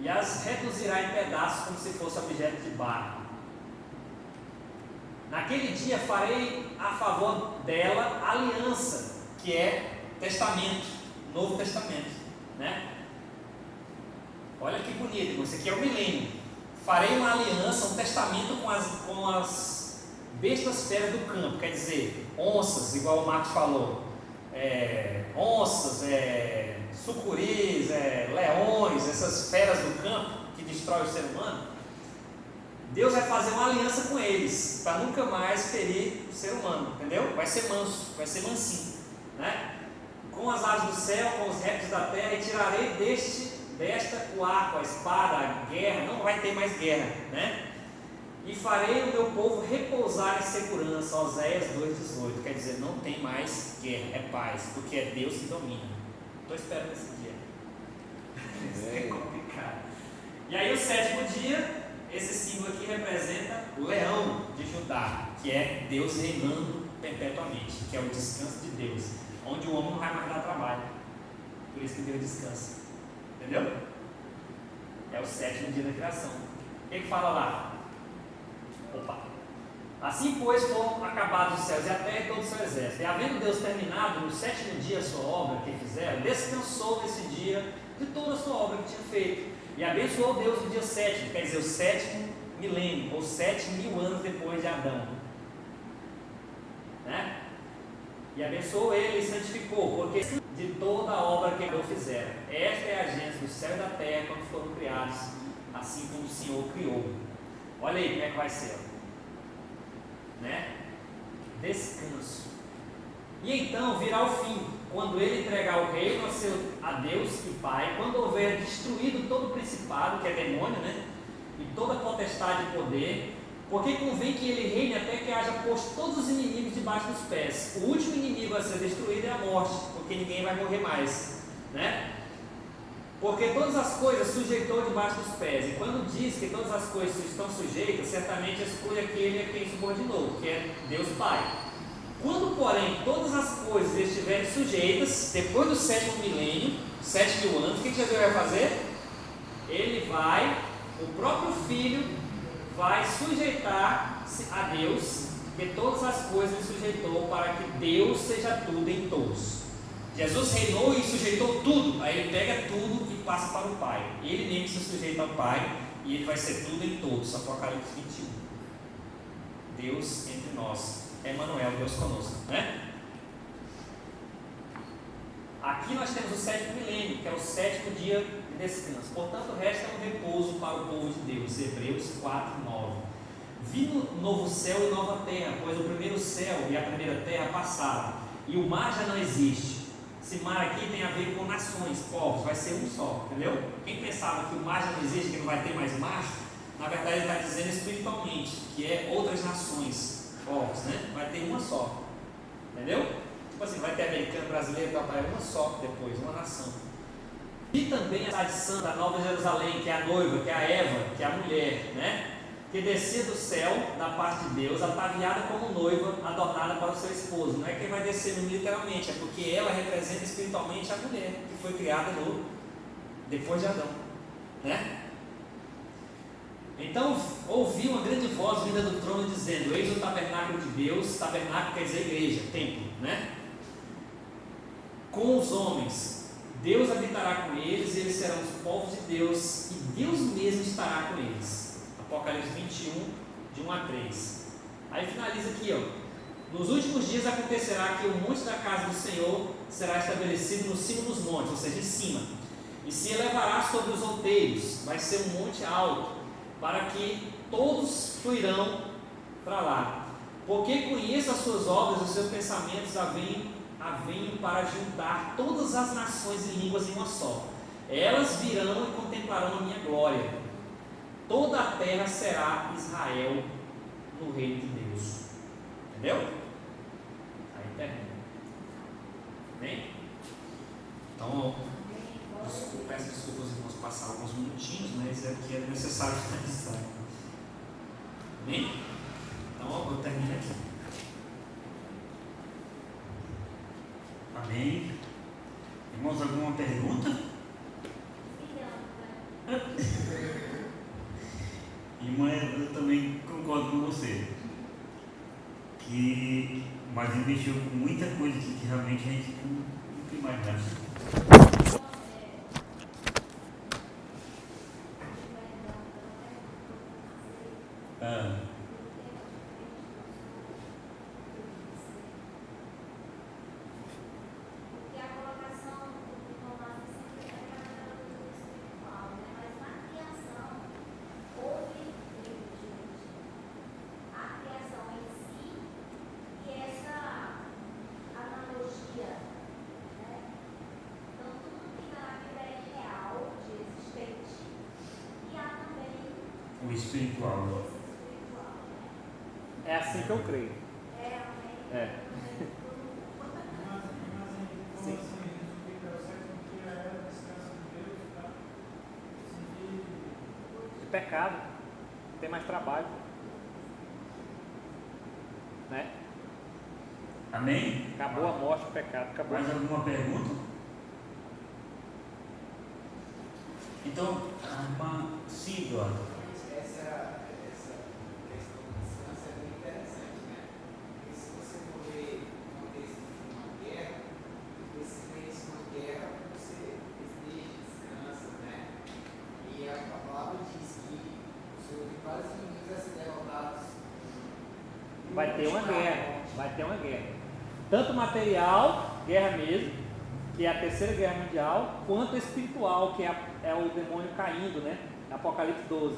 E as reduzirá em pedaços como se fosse objeto de barro. Naquele dia farei a favor dela aliança, que é testamento, Novo Testamento, né? Olha que bonito, isso aqui é o milênio. Farei uma aliança, um testamento com as bestas feras do campo, quer dizer, onças, igual o Marcos falou, onças, sucuris, leões, essas feras do campo que destrói o ser humano. Deus vai fazer uma aliança com eles, para nunca mais ferir o ser humano, entendeu? Vai ser manso, vai ser mansinho, né? Com as aves do céu, com os répteis da terra, e tirarei desta o arco, a espada, a guerra, não vai ter mais guerra, né? E farei o meu povo repousar em segurança, Oséias 2,18, quer dizer, não tem mais guerra, é paz, porque é Deus que domina. Estou esperando esse dia. Isso é complicado. E aí o sétimo dia, esse símbolo aqui representa o leão de Judá, que é Deus reinando perpetuamente, que é o descanso de Deus, onde o homem não vai mais dar trabalho. Por isso que Deus descansa. Entendeu? É o sétimo dia da criação. O que fala lá? Opa! Assim, pois, foram acabados os céus e a terra e todo o seu exército. E havendo Deus terminado no sétimo dia a sua obra que fizeram, descansou nesse dia de toda a sua obra que tinha feito. E abençoou Deus no dia sétimo, quer dizer, o sétimo milênio, ou 7.000 anos depois de Adão. Né? E abençoou ele e santificou, porque de toda a obra que Deus fizeram. Esta é a agência do céu e da terra quando foram criados, assim como o Senhor criou. Olha aí como é que vai ser. Né? Descanso. E então virá o fim, quando ele entregar o reino a Deus e Pai, quando houver destruído todo o principado, que é demônio, né? E toda potestade e poder, porque convém que ele reine até que haja posto todos os inimigos debaixo dos pés. O último inimigo a ser destruído é a morte, porque ninguém vai morrer mais, né? Porque todas as coisas sujeitou debaixo dos pés, e quando diz que todas as coisas estão sujeitas, certamente exclui aquele a quem subordinou, que é Deus Pai. Quando, porém, todas as coisas estiverem sujeitas, depois do sétimo milênio, 7.000 anos, o que Jesus vai fazer? Ele vai, o próprio Filho, vai sujeitar-se a Deus, que todas as coisas ele sujeitou para que Deus seja tudo em todos. Jesus reinou e sujeitou tudo, aí ele pega tudo e passa para o Pai. Ele mesmo se sujeita ao Pai e ele vai ser tudo em todos. Apocalipse 21. Deus entre nós. Emmanuel, Deus conosco, né? Aqui nós temos o sétimo milênio, que é o sétimo dia de descanso. Portanto, o resto é um repouso para o povo de Deus. Hebreus 4:9. Vi no novo céu e nova terra, pois o primeiro céu e a primeira terra passaram, e o mar já não existe. Esse mar aqui tem a ver com nações, povos, vai ser um só, entendeu? Quem pensava que o mar já não existe, que não vai ter mais mar, na verdade ele está dizendo espiritualmente, que é outras nações, povos, né? Vai ter uma só, entendeu? Tipo assim, vai ter americano, brasileiro, tal, é uma só depois, uma nação. E também a cidade santa, a Nova Jerusalém, que é a noiva, que é a Eva, que é a mulher, né? Que descia do céu, da parte de Deus, ataviada como noiva, adornada para o seu esposo. Não é que vai descer literalmente, é porque ela representa espiritualmente a mulher, que foi criada depois de Adão, né? Então, ouvi uma grande voz vinda do trono dizendo: eis o tabernáculo de Deus. Tabernáculo quer dizer igreja, templo, né? Com os homens, Deus habitará com eles, e eles serão os povos de Deus, e Deus mesmo estará com eles. Apocalipse 21, de 1 a 3. Aí finaliza aqui, ó. Nos últimos dias acontecerá que o monte da casa do Senhor será estabelecido no cimo dos montes, ou seja, em cima, e se elevará sobre os outeiros. Vai ser um monte alto, para que todos fluirão para lá. Porque conheço as suas obras, os seus pensamentos venho para juntar todas as nações e línguas em uma só. Elas virão e contemplarão a minha glória. Toda a terra será Israel no reino de Deus. Entendeu? Aí termina. Bem? Então, peço desculpas aos irmãos passar alguns minutinhos, mas aqui é necessário finalizar. Bem? Então, eu termino aqui. Amém. Irmãos, alguma pergunta? Irmã, eu também concordo com você, mas ele mexeu com muita coisa que realmente a gente nunca imaginava. O espiritual. É assim que eu creio. É. Sim. Como assim, explica o sétimo dia é o descanso de Deus, tá? pecado, não tem mais trabalho. Né? Amém? Acabou a morte, o pecado, acabou. Mais alguma pergunta? Então, sim, Eduardo. Essa questão do descanso é bem interessante, né? Porque se você for ver o contexto de uma guerra, você vence uma guerra, você descansa, né? E a palavra diz que o Senhor tem vários inimigos a ser derrotados. Vai ter uma guerra, vai ter uma guerra. Tanto material, guerra mesmo, que é a terceira guerra mundial, quanto espiritual, que é o demônio caindo, né? Apocalipse 12.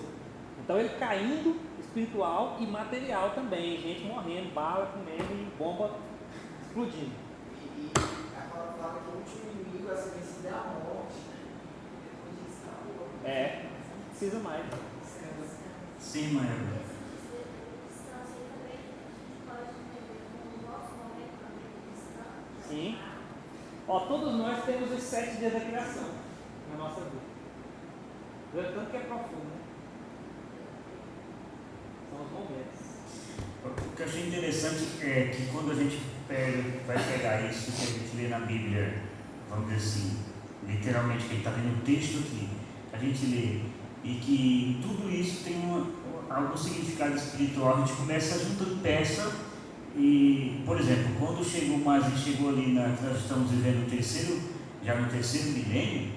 Então ele caindo, espiritual e material também, gente morrendo, bala comendo e bomba explodindo. E a palavra fala que o último inimigo a ser vencido é a morte, né? Depois disso, acabou. Não precisa mais. Descansa. Sim, Maia. Sim. Todos nós temos os 7 dias da criação na nossa vida. Tanto que é profundo, né? São os momentos. O que eu achei interessante é que quando a gente vai pegar isso que a gente lê na Bíblia, vamos dizer assim, literalmente, que a gente está vendo o texto aqui, a gente lê, e que tudo isso tem algum significado espiritual, a gente começa juntando peça. E, por exemplo, quando chegou ali, nós estamos vivendo já no terceiro milênio,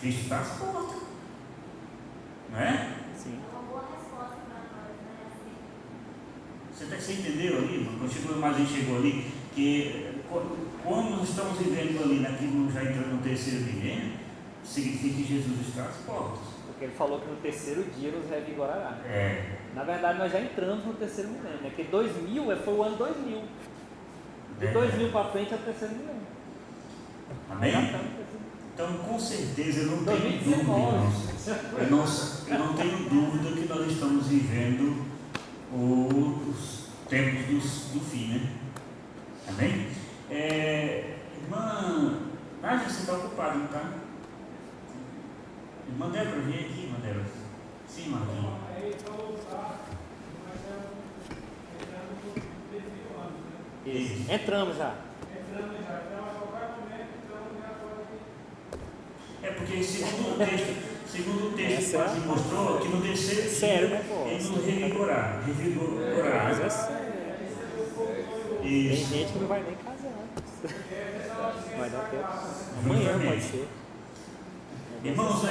Cristo está às portas, não é? Sim. É uma boa resposta para nós, né? Você entendeu ali? Quando a gente chegou ali, que quando nós estamos vivendo ali, já entrando no terceiro milênio, significa que Jesus está às portas. Porque ele falou que no terceiro dia nos revigorará. É. Na verdade, nós já entramos no terceiro milênio, né? Porque 2000 foi o ano 2000. De 2000 para frente é o terceiro milênio. Amém? Já estamos no terceiro. Então, com certeza, eu não tenho 2019. dúvida, eu não tenho dúvida que nós estamos vivendo os tempos do fim, né? Amém? Irmã, você está ocupada, não está? Irmã Débora, vem aqui, irmã Débora. Sim, Marquinhos. Isso. Entramos já. É porque segundo o texto que quase mostrou, que no terceiro dia Sério, né, pô? ele nos revigorar. Tem gente que não vai nem casar. Vai dar tempo. Amanhã pode ser. Irmãos,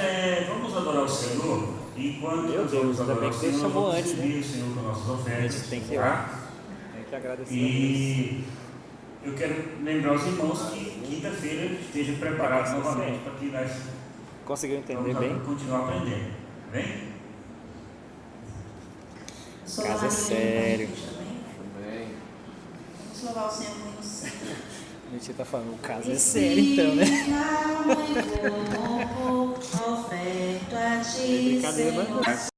vamos adorar o Senhor. Enquanto Meu nós Deus, vamos ainda adorar bem o que Deus Senhor, chamou vamos antes, né? servir o Senhor com nossas ofertas. A gente tem que Tem que agradecer E eu quero lembrar os irmãos que quinta-feira esteja preparado novamente para que nós Conseguiu entender vamos bem? continuar aprendendo. Tá bem? Casa é sério. Vamos louvar o Senhor muito. A gente tá falando, o caso é sério então, né? Oferto a ti, Brincadeira, Senhor. mas